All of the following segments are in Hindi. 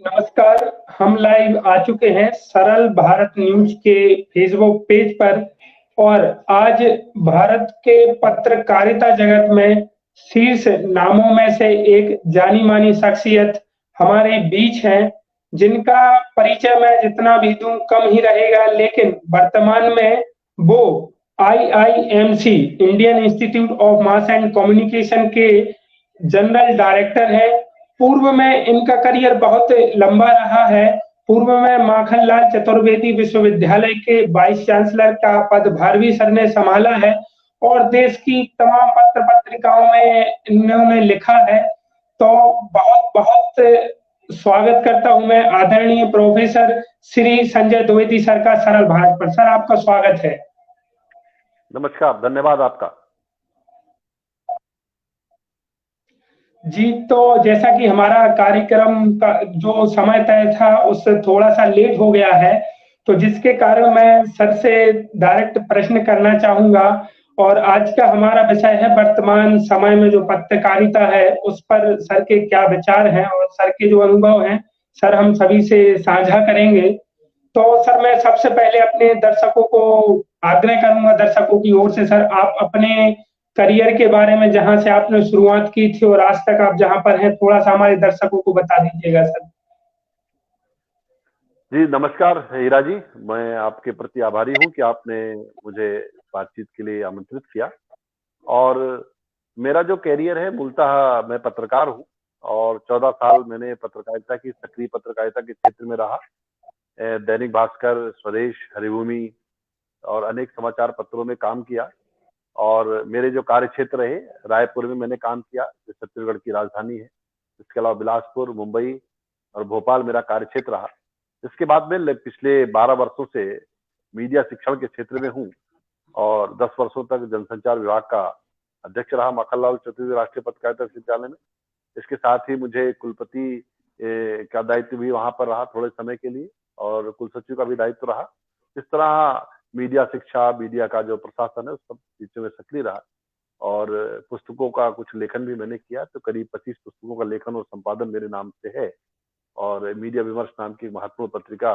नमस्कार। हम लाइव आ चुके हैं सरल भारत न्यूज के फेसबुक पेज पर और आज भारत के पत्रकारिता जगत में शीर्ष नामों में से एक जानी-मानी शख्सियत हमारे बीच हैं, जिनका परिचय मैं जितना भी दूँ कम ही रहेगा, लेकिन वर्तमान में वो IIMC Indian institute of mass and communication के जनरल डायरेक्टर हैं। पूर्व में इनका करियर बहुत लंबा रहा है। पूर्व में माखनलाल चतुर्वेदी विश्वविद्यालय के वाइस चांसलर का पदभार भी सर ने संभाला है और देश की तमाम पत्र-पत्रिकाओं में इन्होंने लिखा है। तो बहुत-बहुत स्वागत करता हूँ मैं आदरणीय प्रोफेसर श्री संजय द्विवेदी सर का सरल भारत पर। सर आपका स्वागत है। नमस्कार, धन्यवाद आपका। जी, तो जैसा कि हमारा कार्यक्रम का जो समय तय था उससे थोड़ा-सा लेट हो गया है, तो जिसके कारण मैं सर से डायरेक्ट प्रश्न करना चाहूँगा और आज का हमारा विषय है वर्तमान समय में जो पत्रकारिता है, उस पर सर के क्या विचार हैं और सर के जो अनुभव हैं, सर हम सभी से साझा करेंगे। तो सर मैं सबसे पहले अपने दर्शकों को आग्रह करूँगा दर्शकों की ओर से सर आप अपने करियर के बारे में जहाँ से आपने शुरुआत की थी और आज तक आप जहाँ पर हैं, थोड़ा-सा हमारे दर्शकों को बता दीजिएगा सर। जी, नमस्कार हीरा जी। मैं आपके प्रति आभारी हूँ कि आपने मुझे बातचीत के लिए आमंत्रित किया। और मेरा जो करियर है मूलतः मैं पत्रकार हूँ और 14 साल मैंने पत्रकारिता की सक्रिय पत्रकारिता के क्षेत्र में रहा। दैनिक भास्कर, स्वदेश, हरिभूमि और अनेक समाचार पत्रों में काम किया। और मेरे जो कार्य क्षेत्र रहे, रायपुर में मैंने काम किया जो छत्तीसगढ़ की राजधानी है। इसके अलावा बिलासपुर, मुंबई और भोपाल मेरा कार्य क्षेत्र रहा। इसके बाद में पिछले 12 वर्षों से मीडिया शिक्षण के क्षेत्र में हूँ और 10 वर्षों तक जनसंचार विभाग का अध्यक्ष रहा माखनलाल चतुर्वेदी राष्ट्रीय पत्रकारिता विश्वविद्यालय में। इसके साथ ही मुझे कुलपति का दायित्व भी वहां पर रहा थोड़े समय के लिए और कुलसचिव का भी दायित्व रहा। इस तरह मीडिया शिक्षा, मीडिया का जो प्रशासन है उस सब चीजों में सक्रिय रहा और पुस्तकों का कुछ लेखन भी मैंने किया। तो करीब 25 पुस्तकों का लेखन और संपादन मेरे नाम से है और मीडिया विमर्श नाम की महत्वपूर्ण पत्रिका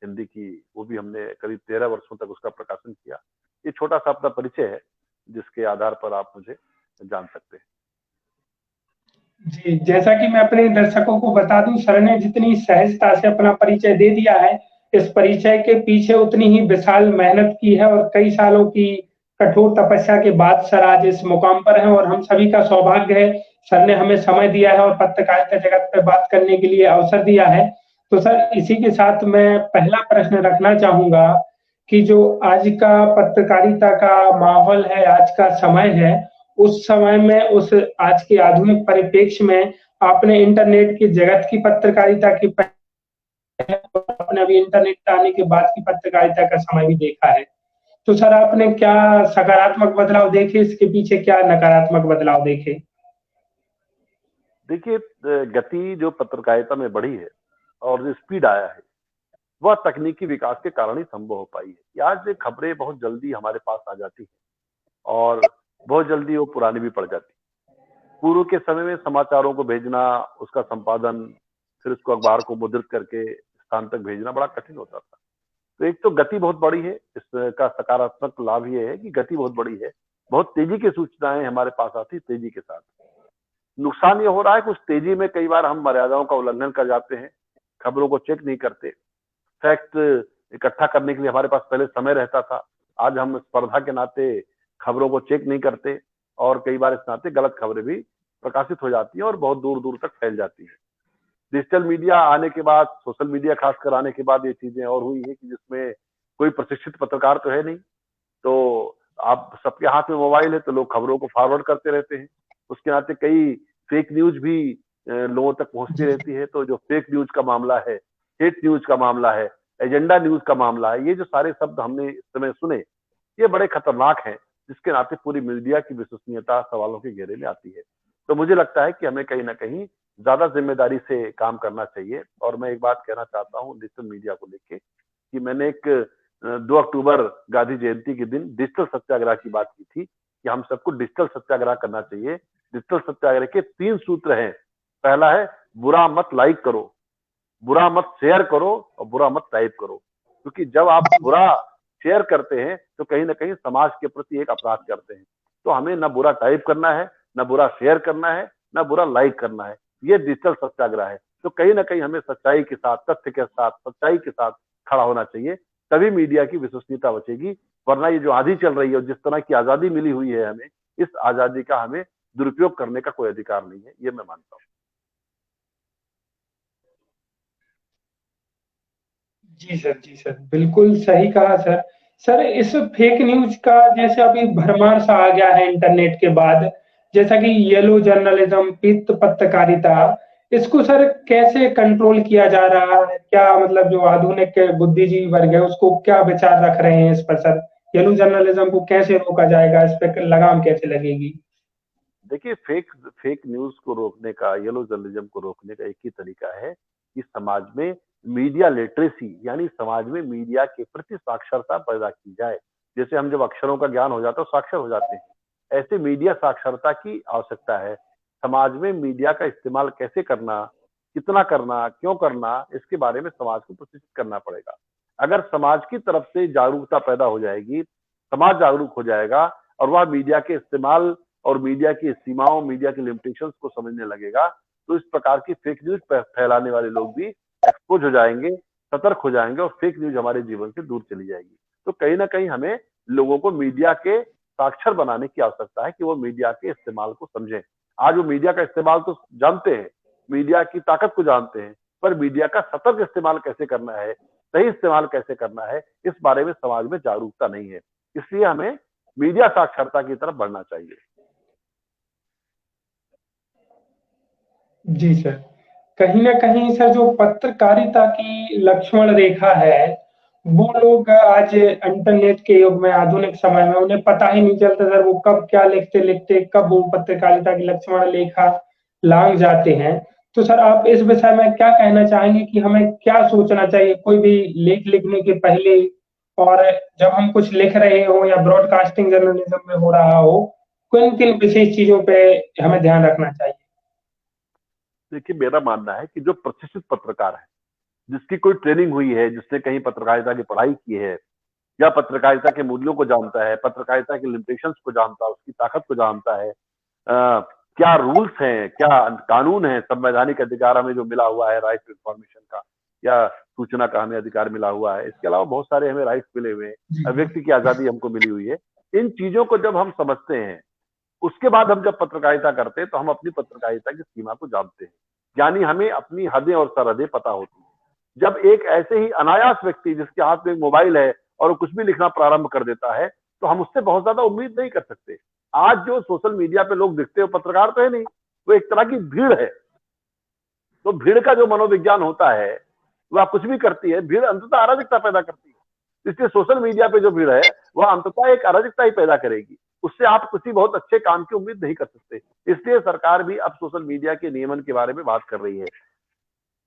हिंदी की, वो भी हमने करीब 13 वर्षों तक उसका प्रकाशन किया। ये छोटा सा अपना परिचय है जिसके आधार पर आप मुझे जान सकते हैं। जी, जैसा कि मैं अपने दर्शकों को बता दूँ, सर ने जितनी सहजता से अपना परिचय दे दिया है, इस परिचय के पीछे उतनी ही विशाल मेहनत की है और कई सालों की कठोर तपस्या के बाद सर आज इस मुकाम पर हैं और हम सभी का सौभाग्य है, सर ने हमें समय दिया है और पत्रकारिता जगत पे बात करने के लिए अवसर दिया है। तो सर इसी के साथ मैं पहला प्रश्न रखना चाहूँगा कि जो आज का पत्रकारिता का माहौल है, आज का समय है, उस समय में उस आज के आधुनिक परिप्रेक्ष्य में आपने इंटरनेट की जगत की पत्रकारिता की आपने अभी इंटरनेट आने के बाद की पत्रकारिता का समय भी देखा है। तो सर आपने क्या सकारात्मक बदलाव देखे, इसके पीछे क्या नकारात्मक बदलाव देखे? देखिए, गति जो पत्रकारिता में बढ़ी है और जो स्पीड आया है वह तकनीकी विकास के कारण ही संभव हो पाई है कि आज खबरें बहुत जल्दी हमारे पास आ जाती है और बहुत जल्दी वो पुरानी भी पड़ जाती। पूर्व के समय में समाचारों को भेजना, उसका संपादन, फिर उसको अखबार को मुद्रित करके स्थान तक भेजना बड़ा कठिन होता था। तो एक तो गति बहुत बड़ी है, इसका सकारात्मक लाभ ये है कि गति बहुत बड़ी है, बहुत तेजी की सूचनाएं हमारे पास आती तेजी के साथ। नुकसान ये हो रहा है कि उस तेजी में कई बार हम मर्यादाओं का उल्लंघन कर जाते हैं, खबरों को चेक नहीं करते। फैक्ट इकट्ठा करने के लिए हमारे पास पहले समय रहता था, आज हम स्पर्धा के नाते खबरों को चेक नहीं करते और कई बार इस नाते गलत खबरें भी प्रकाशित हो जाती हैं और बहुत दूर दूर तक फैल जाती है। डिजिटल मीडिया आने के बाद, सोशल मीडिया खासकर आने के बाद ये चीजें और हुई है कि जिसमें कोई प्रशिक्षित पत्रकार तो है नहीं, तो आप सबके हाथ में मोबाइल है तो लोग खबरों को फॉरवर्ड करते रहते हैं। उसके नाते कई फेक न्यूज भी लोगों तक पहुंचती रहती है। तो जो फेक न्यूज का मामला है, हेट न्यूज का मामला है, एजेंडा न्यूज का मामला है, ये जो सारे शब्द हमने इस समय सुने, ये बड़े खतरनाक हैं, जिसके नाते पूरी मीडिया की विश्वसनीयता सवालों के घेरे में आती है। तो मुझे लगता है कि हमें कहीं ना कहीं ज्यादा जिम्मेदारी से काम करना चाहिए। और मैं एक बात कहना चाहता हूँ डिजिटल मीडिया को लेके कि मैंने एक 2 अक्टूबर गांधी जयंती के दिन डिजिटल सत्याग्रह की बात की थी कि हम सबको डिजिटल सत्याग्रह करना चाहिए। डिजिटल सत्याग्रह के 3 सूत्र हैं। पहला है बुरा मत लाइक करो, बुरा मत शेयर करो और बुरा मत टाइप करो, क्योंकि जब आप बुरा शेयर करते हैं तो कहीं ना कहीं समाज के प्रति एक अपराध करते हैं। तो हमें ना बुरा टाइप करना है, ना बुरा शेयर करना है, ना बुरा लाइक करना है। ये डिजिटल सत्याग्रह है। तो कहीं ना कहीं हमें सच्चाई के साथ, तथ्य के साथ, सच्चाई के साथ खड़ा होना चाहिए, तभी मीडिया की विश्वसनीयता बचेगी। वरना ये जो आंधी चल रही है और जिस तरह की आजादी मिली हुई है हमें, इस आजादी का हमें दुरुपयोग करने का कोई अधिकार नहीं है, ये मैं मानता हूँ। जी सर, बिल्कुल सही कहा सर। सर, इस फेक न्यूज का जैसे अभी भरमार सा आ गया है इंटरनेट के बाद, जैसा कि येलो जर्नलिज्म, पीत पत्रकारिता, इसको सर कैसे कंट्रोल किया जा रहा है? क्या मतलब जो आधुनिक बुद्धिजीवी वर्ग है उसको क्या विचार रख रहे हैं इस पर सर? येलो जर्नलिज्म को कैसे रोका जाएगा? इस पे लगाम कैसे लगेगी? देखिए, फेक फेक न्यूज को रोकने का, येलो जर्नलिज्म को रोकने का एक ही तरीका है कि समाज में मीडिया लिटरेसी, यानी समाज में मीडिया के प्रति साक्षरता पैदा की जाए। जैसे हम जब अक्षरों का ज्ञान हो जाता है तो साक्षर हो जाते हैं, ऐसे मीडिया साक्षरता की आवश्यकता है। समाज में मीडिया का इस्तेमाल कैसे करना, कितना करना, क्यों करना, इसके बारे में समाज को प्रशिक्षित करना पड़ेगा। अगर समाज की तरफ से जागरूकता पैदा हो जाएगी, समाज जागरूक हो जाएगा और वह मीडिया के इस्तेमाल और मीडिया की सीमाओं, मीडिया के लिमिटेशंस को समझने लगेगा, तो इस प्रकार की फेक न्यूज फैलाने वाले लोग भी एक्सपोज हो जाएंगे, सतर्क हो जाएंगे और फेक न्यूज हमारे जीवन से दूर चली जाएगी। तो कहीं ना कहीं हमें लोगों को मीडिया के साक्षर बनाने की आवश्यकता है कि वो मीडिया के इस्तेमाल को समझें। आज वो मीडिया का इस्तेमाल तो जानते हैं, मीडिया की ताकत को जानते हैं, पर मीडिया का सतर्क इस्तेमाल कैसे करना है, सही इस्तेमाल कैसे करना है, इस बारे में समाज में जागरूकता नहीं है। इसलिए हमें मीडिया साक्षरता की तरफ बढ़ना चाहिए। जी सर। कहीं न कहीं सर जो पत्रकारिता की लक्ष्मण रेखा है, वो लोग आज इंटरनेट के युग में, आधुनिक समय में उन्हें पता ही नहीं चलता सर वो कब क्या लिखते-लिखते कब वो पत्रकारिता की लक्ष्मण रेखा लांघ जाते हैं। तो सर आप इस विषय में क्या कहना चाहेंगे कि हमें क्या सोचना चाहिए कोई भी लेख लिखने के पहले, और जब हम कुछ लिख रहे हों या ब्रॉडकास्टिंग जर्नलिज्म में हो रहा हो, किन-किन विशेष चीज़ों पे हमें ध्यान रखना चाहिए? देखिए, मेरा मानना है कि जो प्रशिक्षित पत्रकार है, जिसकी कोई ट्रेनिंग हुई है, जिसने कहीं पत्रकारिता की पढ़ाई की है या पत्रकारिता के मूल्यों को जानता है, पत्रकारिता के लिमिटेशंस को जानता है, उसकी ताकत को जानता है, क्या रूल्स हैं, क्या कानून है, संवैधानिक अधिकार हमें जो मिला हुआ है, राइट टू इंफॉर्मेशन का या सूचना का हमें अधिकार मिला हुआ है, इसके अलावा बहुत सारे हमें राइट्स मिले हुए हैं, जी, व्यक्ति की आजादी हमको मिली हुई है। इन चीजों को जब हम समझते हैं, उसके बाद हम जब पत्रकारिता करते हैं तो हम अपनी पत्रकारिता की सीमा को जानते हैं, यानी हमें अपनी हदें और सरहदें पता होती हैं। जब एक ऐसे ही अनायास व्यक्ति जिसके हाथ में मोबाइल है और वो कुछ भी लिखना प्रारंभ कर देता है, तो हम उससे बहुत ज्यादा उम्मीद नहीं कर सकते। आज जो सोशल मीडिया पे लोग दिखते हैं, पत्रकार तो है नहीं, वो एक तरह की भीड़ है। तो भीड़ का जो मनोविज्ञान होता है, वह कुछ भी करती है, भीड़ अंततः अराजकता पैदा करती है। इसलिए सोशल मीडिया पे जो भीड़ है, वह अंततः एक अराजकता ही पैदा करेगी। उससे आप किसी बहुत अच्छे काम की उम्मीद नहीं कर सकते। इसलिए सरकार भी अब सोशल मीडिया के नियमन के बारे में बात कर रही है।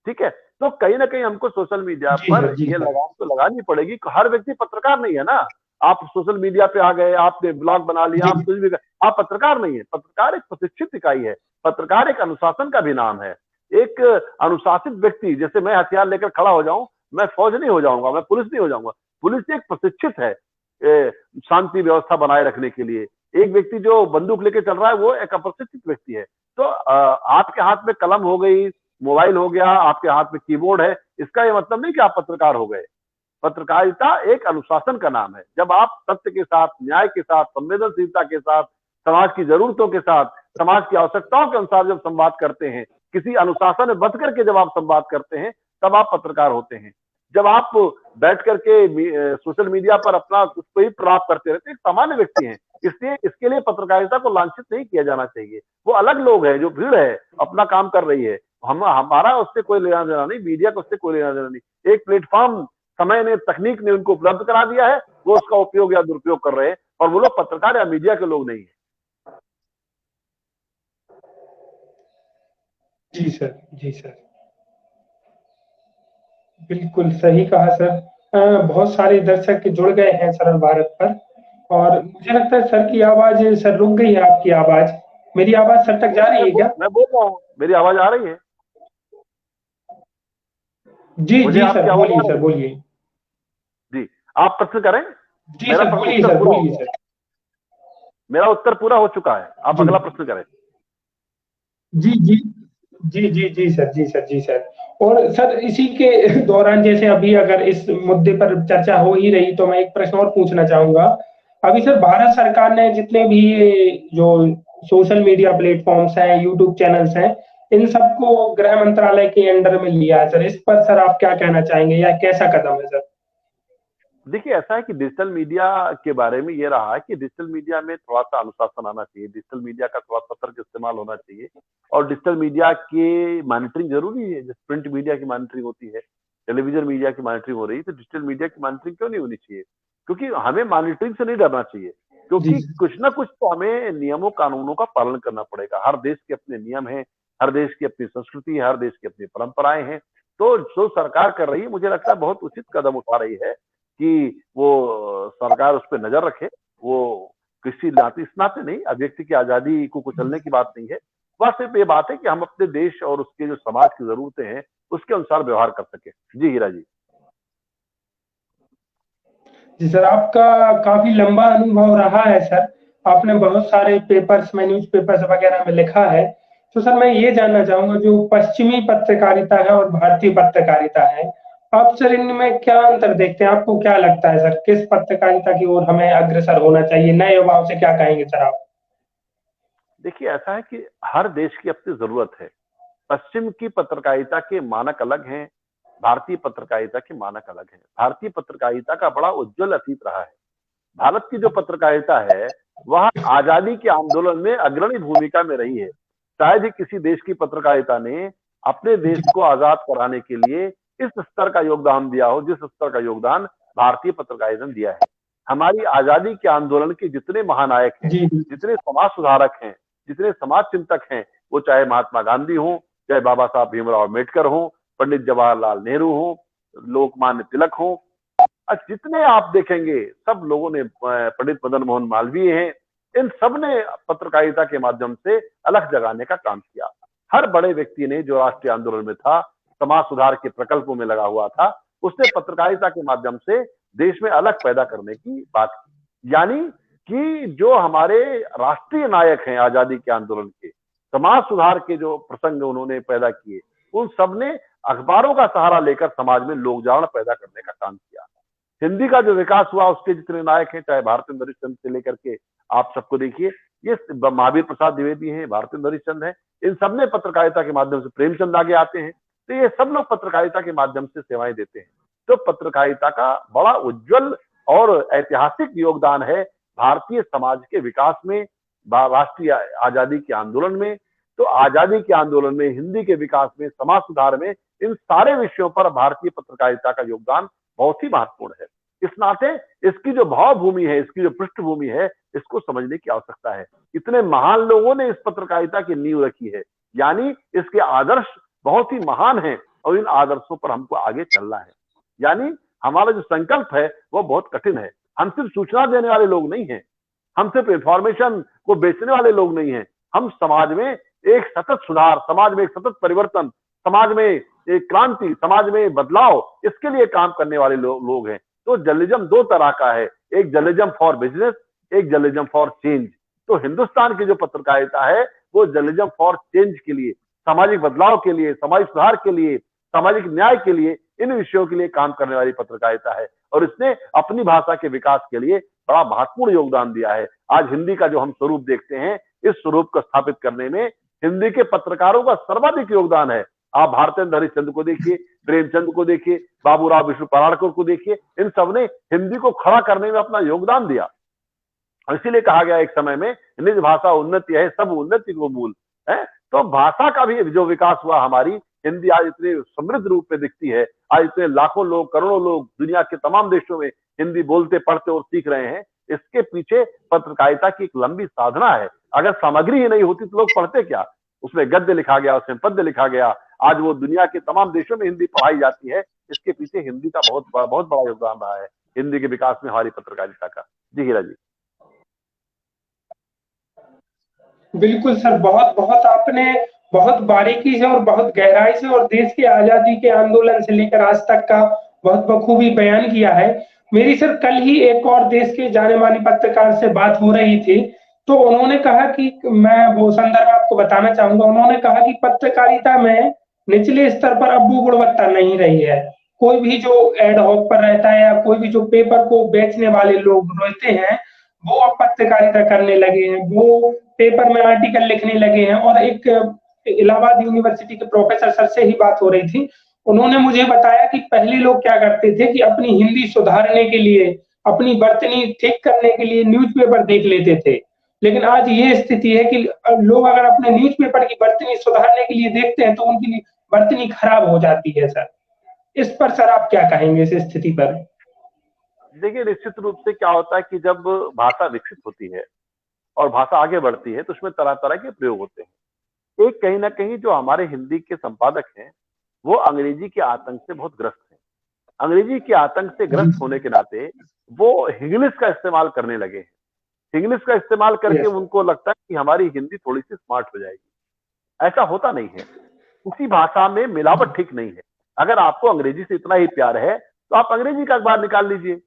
ठीक है, तो कहीं ना कहीं हमको सोशल मीडिया पर जी ये सर। लगाम तो लगानी पड़ेगी। हर व्यक्ति पत्रकार नहीं है ना। आप सोशल मीडिया पे आ गए, आपने ब्लॉग बना लिया, जी, आप कुछ भी आप पत्रकार नहीं है। पत्रकार एक प्रशिक्षित इकाई है। पत्रकार एक अनुशासन का भी नाम है। एक अनुशासित व्यक्ति, जैसे मैं हथियार लेकर खड़ा हो जाऊं, मैं फौज नहीं हो जाऊंगा, मैं पुलिस नहीं हो जाऊंगा। पुलिस एक प्रशिक्षित है शांति व्यवस्था बनाए रखने के लिए। एक व्यक्ति जो बंदूक लेके चल रहा है, वो एक अप्रशिक्षित व्यक्ति है। तो आपके हाथ में कलम हो गई, मोबाइल हो गया, आपके हाथ में कीबोर्ड है, इसका ये मतलब नहीं कि आप पत्रकार हो गए। पत्रकारिता एक अनुशासन का नाम है। जब आप सत्य के साथ, न्याय के साथ, संवेदनशीलता के साथ, समाज की जरूरतों के साथ, समाज की आवश्यकताओं के अनुसार जब संवाद करते हैं, किसी अनुशासन में बंध करके जब आप संवाद करते हैं, तब आप पत्रकार होते हैं। जब आप बैठ करके सोशल मीडिया पर अपना कुछ ही प्राप्त करते रहते हैं, एक सामान्य व्यक्ति हैं। इसलिए इसके लिए पत्रकारिता को लांछित नहीं किया जाना चाहिए। वो अलग लोग हैं, जो भीड़ है अपना काम कर रही है। हमारा उससे कोई लेना देना नहीं, मीडिया को उससे कोई लेना देना नहीं। एक प्लेटफॉर्म समय ने, तकनीक ने उनको उपलब्ध करा दिया है, वो उसका उपयोग या दुरुपयोग कर रहे हैं, और वो लोग पत्रकार या मीडिया के लोग नहीं है। जी सर, जी सर। बिल्कुल सही कहा सर। बहुत सारे दर्शक जुड़ गए हैं सरल भारत पर, और मुझे लगता है सर की आवाज़ सर रुक गई है आपकी आवाज़। मेरी आवाज़ सर तक जा रही है क्या? मैं बोल रहा हूँ, मेरी आवाज आ रही है। जी मुझे जी आपकी सर, आवाज बोलिए आ रही सर, है? बोलिए। जी, आप प्रश्न करें। जी मेरा सर, प्रश्न बोलिए उत्तर सर, पूरा हो बोलिए गया। सर। मेरा उत्तर पूरा हो चुका है, आप जी अगला प्रश्न करें। जी जी जी जी जी सर, जी सर, जी सर। और सर इसी के दौरान जैसे अभी अगर इस मुद्दे पर चर्चा हो ही रही तो मैं एक प्रश्न और पूछना चाहूंगा। अभी सर भारत सरकार ने जितने भी ये जो सोशल मीडिया प्लेटफॉर्म्स हैं, यूट्यूब चैनल्स हैं, इन सबको गृह मंत्रालय के अंडर में लिया है सर। इस पर सर आप क्या कहना चाहेंगे या कैसा कदम है सर? देखिए, ऐसा है कि डिजिटल मीडिया के बारे में ये रहा है कि डिजिटल मीडिया में थोड़ा-सा अनुशासन आना चाहिए, डिजिटल मीडिया का थोड़ा सतर्क इस्तेमाल होना चाहिए और डिजिटल मीडिया की मॉनिटरिंग ज़रूरी है। जैसे प्रिंट मीडिया की मॉनिटरिंग होती है, टेलीविज़न मीडिया की मॉनिटरिंग हो रही है, तो डिजिटल मीडिया की मॉनिटरिंग क्यों नहीं होनी चाहिए? क्योंकि हमें मॉनिटरिंग से नहीं डरना चाहिए, जी क्योंकि कुछ ना कुछ तो हमें नियमों कानूनों का पालन करना पड़ेगा। हर देश के अपने नियम हैं, हर देश की अपनी संस्कृति है, हर देश की अपनी परंपराएँ हैं। तो जो सरकार कर रही है, मुझे लगता है बहुत उचित कदम उठा रही है कि वो सरकार उस पे नज़र रखे। वो किसी नाते इस नाते नहीं, अब व्यक्ति की आज़ादी को कुचलने की बात नहीं है। बस सिर्फ़ ये बात है कि हम अपने देश और उसके जो समाज की ज़रूरतें हैं, उसके अनुसार व्यवहार कर सकें। जी, हीरा जी। जी सर, आपका काफ़ी लंबा अनुभव रहा है सर। आपने बहुत सारे पेपर्स में, न्यूज़पेपर्स वगैरह में लिखा है। तो सर मैं ये जानना चाहूँगा जो पश्चिमी पत्रकारिता है और भारतीय पत्रकारिता है, आप सर इनमें क्या अंतर देखते हैं? आपको क्या लगता है सर, किस पत्रकारिता की ओर हमें अग्रसर होना चाहिए? नए युवाओं से क्या कहेंगे सर आप? देखिए, ऐसा है कि हर देश की अपनी ज़रूरत है। पश्चिम की पत्रकारिता के मानक अलग हैं, भारतीय पत्रकारिता के मानक अलग हैं। भारतीय पत्रकारिता का बड़ा उज्ज्वल अतीत रहा है। भारत की जो पत्रकारिता है, वह आज़ादी के आंदोलन में अग्रणी भूमिका में रही है। शायद ही किसी देश की पत्रकारिता ने अपने देश जी, को आज़ाद कराने के लिए इस स्तर का योगदान दिया हो, जिस स्तर का योगदान भारतीय पत्रकारिता ने दिया है। हमारी आज़ादी के आंदोलन के जितने महानायक हैं, जी, जितने समाज सुधारक हैं, जितने समाज चिंतक हैं, वो चाहे महात्मा गांधी हों, चाहे बाबा साहब भीमराव अम्बेडकर हों, पंडित जवाहरलाल नेहरू हों, लोकमान्य तिलक हों, जितने आप देखेंगे सब लोगों ने पंडित मदन मोहन मालवीय हैं, इन सब ने पत्रकारिता के माध्यम से अलग जगाने का काम किया। हर बड़े व्यक्ति ने जो राष्ट्रीय आंदोलन में था, समाज सुधार के प्रकल्पों में लगा हुआ था, उसने पत्रकारिता के माध्यम से देश में अलग पैदा करने की बात की। यानी कि जो हमारे राष्ट्रीय नायक हैं आजादी के आंदोलन के, समाज सुधार के जो प्रसंग उन्होंने पैदा किए, उन सब ने अखबारों का सहारा लेकर समाज में लोक जागरण पैदा करने का काम किया। हिंदी का जो विकास हुआ उसके जितने नायक हैं, चाहे भारतेंद्र हरिश्चंद्र से लेकर के आप सबको देखिए, ये महावीर प्रसाद द्विवेदी हैं, भारतेंद्र हरिश्चंद्र हैं, इन सब ने पत्रकारिता के माध्यम से, प्रेमचंद आगे आते हैं, तो ये सब लोग पत्रकारिता के माध्यम से सेवाएं देते हैं। तो पत्रकारिता का बड़ा उज्जवल और ऐतिहासिक योगदान है भारतीय समाज के विकास में, राष्ट्रीय आजादी के आंदोलन में। तो आजादी के आंदोलन में, हिंदी के विकास में, समाज सुधार में, इन सारे विषयों पर भारतीय पत्रकारिता का योगदान बहुत ही महत्वपूर्ण है। इस नाते इसकी जो भावभूमि है, इसकी जो पृष्ठभूमि है, इसको समझने की आवश्यकता है। इतने महान लोगों ने इस पत्रकारिता की नींव रखी है, यानी इसके आदर्श बहुत ही महान हैं और इन आदर्शों पर हमको आगे चलना है। यानी हमारा जो संकल्प है वो बहुत कठिन है। हम सिर्फ सूचना देने वाले लोग नहीं हैं, हम सिर्फ इंफॉर्मेशन को बेचने वाले लोग नहीं हैं। हम समाज में एक सतत सुधार, समाज में एक सतत परिवर्तन, समाज में एक क्रांति, समाज में बदलाव, इसके लिए काम करने वाले लोग हैं। तो जर्नलिज्म दो तरह का है, एक जर्नलिज्म फॉर बिजनेस, एक जर्नलिज्म फॉर चेंज। तो हिंदुस्तान की जो पत्रकारिता है वो जर्नलिज्म फॉर चेंज के लिए, सामाजिक बदलाव के लिए, सामाजिक सुधार के लिए, सामाजिक न्याय के लिए, इन विषयों के लिए काम करने वाली पत्रकारिता है और इसने अपनी भाषा के विकास के लिए बड़ा महत्वपूर्ण योगदान दिया है। आज हिंदी का जो हम स्वरूप देखते हैं, इस स्वरूप को स्थापित करने में हिंदी के पत्रकारों का सर्वाधिक योगदान है। आप भारतेंद्र हरिश्चंद्र को देखिए, प्रेमचंद को देखिए, बाबूराव विष्णु पराड़कर को देखिए, इन सब ने हिंदी को खड़ा करने में अपना योगदान दिया। इसीलिए कहा गया एक समय में, निज भाषा उन्नति है, सब उन्नति को मूल है। तो भाषा का भी जो विकास हुआ हमारी, हिंदी आज इतने समृद्ध रूप में दिखती है। आज इतने लाखों लोग, करोड़ों लोग दुनिया के तमाम देशों में हिंदी बोलते, पढ़ते और सीख रहे हैं। इसके पीछे पत्रकारिता की एक लंबी साधना है। अगर सामग्री ही नहीं होती तो लोग पढ़ते क्या? उसमें गद्य लिखा गया, उसमें पद्य लिखा गया, आज वो दुनिया के तमाम देशों में हिंदी पढ़ाई जाती है। इसके पीछे हिंदी का बहुत बड़ा योगदान रहा है, हिंदी के विकास में हमारी पत्रकारिता का। जी हीरा जी। बिल्कुल सर, बहुत-बहुत आपने बहुत बारीकी से और बहुत गहराई से और देश की आजादी के आंदोलन से लेकर आज तक का बहुत बखूबी बयान किया है। मेरी सर कल ही एक और देश के जाने-माने पत्रकार से बात हो रही थी, तो उन्होंने कहा कि मैं वो संदर्भ आपको बताना चाहूँगा। उन्होंने कहा कि पत्रकारिता में निचले स्तर पर अब वो गुणवत्ता नहीं रही है। कोई भी जो एड हॉक पर रहता है या कोई भी जो पेपर को बेचने वाले लोग रहते हैं, वो अब पत्रकारिता करने लगे हैं। वो पेपर में आर्टिकल लिखने लगे हैं और एक इलाहाबाद यूनिवर्सिटी के प्रोफेसर सर से ही बात हो रही थी। उन्होंने मुझे बताया कि पहले लोग क्या करते थे कि अपनी हिंदी सुधारने के लिए, अपनी वर्तनी ठीक करने के लिए न्यूज़पेपर देख लेते थे। लेकिन आज ये स्थिति है कि लोग अगर अपने न्यूज़पेपर की वर्तनी सुधारने के लिए देखते हैं, तो उनकी वर्तनी खराब हो जाती है सर। इस पर सर आप क्या कहेंगे इस स्थिति पर? देखिए, निश्चित रूप से क्या होता है कि जब भाषा विकसित होती है और भाषा आगे बढ़ती है तो उसमें तरह तरह के प्रयोग होते हैं। एक कहीं ना कहीं जो हमारे हिंदी के संपादक हैं वो अंग्रेजी के आतंक से बहुत ग्रस्त हैं। अंग्रेजी के आतंक से जी, ग्रस्त होने के नाते वो इंग्लिश का इस्तेमाल करने लगे हैं। इंग्लिश का इस्तेमाल करके यस, उनको लगता है कि हमारी हिंदी थोड़ी सी स्मार्ट हो जाएगी। ऐसा होता नहीं है। उसी भाषा में मिलावट ठीक नहीं है। अगर आपको अंग्रेजी से इतना ही प्यार है तो आप अंग्रेजी का अखबार निकाल लीजिए।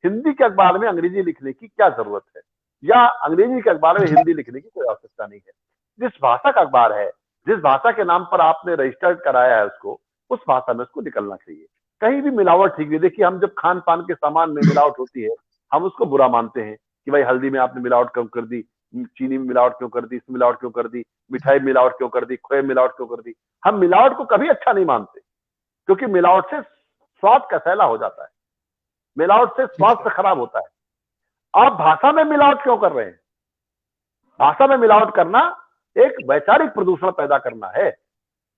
हिंदी के अखबार में अंग्रेजी लिखने की क्या जरूरत है, या अंग्रेजी के अखबार में हिंदी लिखने की कोई आवश्यकता नहीं है। जिस भाषा का अखबार है, जिस भाषा के नाम पर आपने रजिस्टर्ड कराया है उसको, उस भाषा में उसको निकलना चाहिए। कहीं भी मिलावट ठीक नहीं। देखिए, हम जब खान पान के सामान में मिलावट होती है हम उसको बुरा मानते हैं कि भाई हल्दी में आपने मिलावट क्यों कर दी, चीनी में मिलावट क्यों कर दी, इसमें मिलावट क्यों कर दी, मिठाई में मिलावट क्यों कर दी, खोए में मिलावट क्यों कर दी। हम मिलावट को कभी अच्छा नहीं मानते, क्योंकि मिलावट से स्वाद कसैला हो जाता है, मिलावट से जी स्वास्थ्य सर। खराब होता है। आप भाषा में मिलावट क्यों कर रहे हैं? भाषा में मिलावट करना एक वैचारिक प्रदूषण पैदा करना है।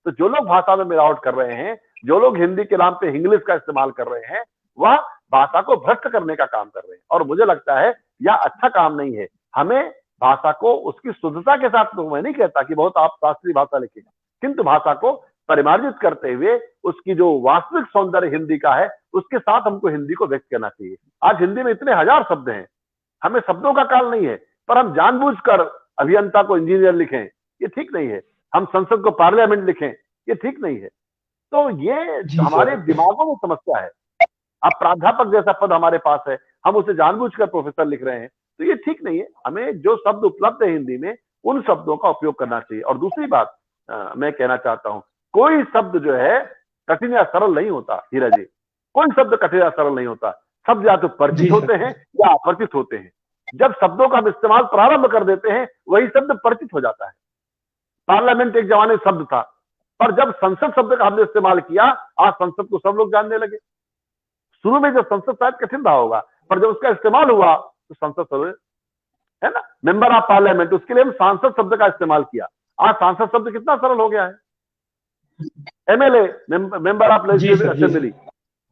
तो जो लोग भाषा में मिलावट कर रहे हैं, जो लोग हिंदी के नाम पे इंग्लिश का इस्तेमाल कर रहे हैं, वह भाषा को भ्रष्ट करने का काम कर रहे हैं। और मुझे लगता है यह अच्छा काम नहीं है। हमें भाषा को उसकी शुद्धता के साथ, तो मैं नहीं कहता कि बहुत आप शास्त्रीय भाषा लिखें, किंतु भाषा को परिमार्जित करते हुए उसकी जो वास्तविक सौंदर्य हिंदी का है उसके साथ हमको हिंदी को व्यक्त करना चाहिए। आज हिंदी में इतने हजार शब्द हैं, हमें शब्दों का काल नहीं है, पर हम जानबूझकर अभियंता को इंजीनियर लिखें, ये ठीक नहीं है। हम संसद को पार्लियामेंट लिखें, ये ठीक नहीं है। तो ये जी हमारे सर। दिमागों में समस्या है। अब प्राध्यापक जैसा पद हमारे पास है, हम उसे जानबूझकर प्रोफेसर लिख रहे हैं, तो ये ठीक नहीं है। हमें जो शब्द उपलब्ध है हिंदी में उन शब्दों का उपयोग करना चाहिए। और दूसरी बात मैं कहना चाहता हूं, कोई शब्द जो है कठिन या सरल नहीं होता हीरा जी। कोई शब्द कठिन या सरल नहीं होता। शब्द या तो परिचित जी होते सर। हैं या अपरिचित होते हैं। जब शब्दों का हम इस्तेमाल प्रारंभ कर देते हैं वही शब्द परिचित हो जाता है। पार्लियामेंट एक जमाने शब्द था, पर जब संसद शब्द का हमने इस्तेमाल किया, आज संसद को सब लोग जानने लगे। शुरू में जब संसद शायद कठिन रहा होगा, पर जब उसका इस्तेमाल हुआ तो संसद शब्द, है ना, मेंबर ऑफ पार्लियामेंट, उसके लिए हम सांसद शब्द का इस्तेमाल किया। आज सांसद शब्द कितना सरल हो गया है। एमएलए, मेंबर ऑफ जी लेजिस्लेटिव सर। जी सर। असेंबली,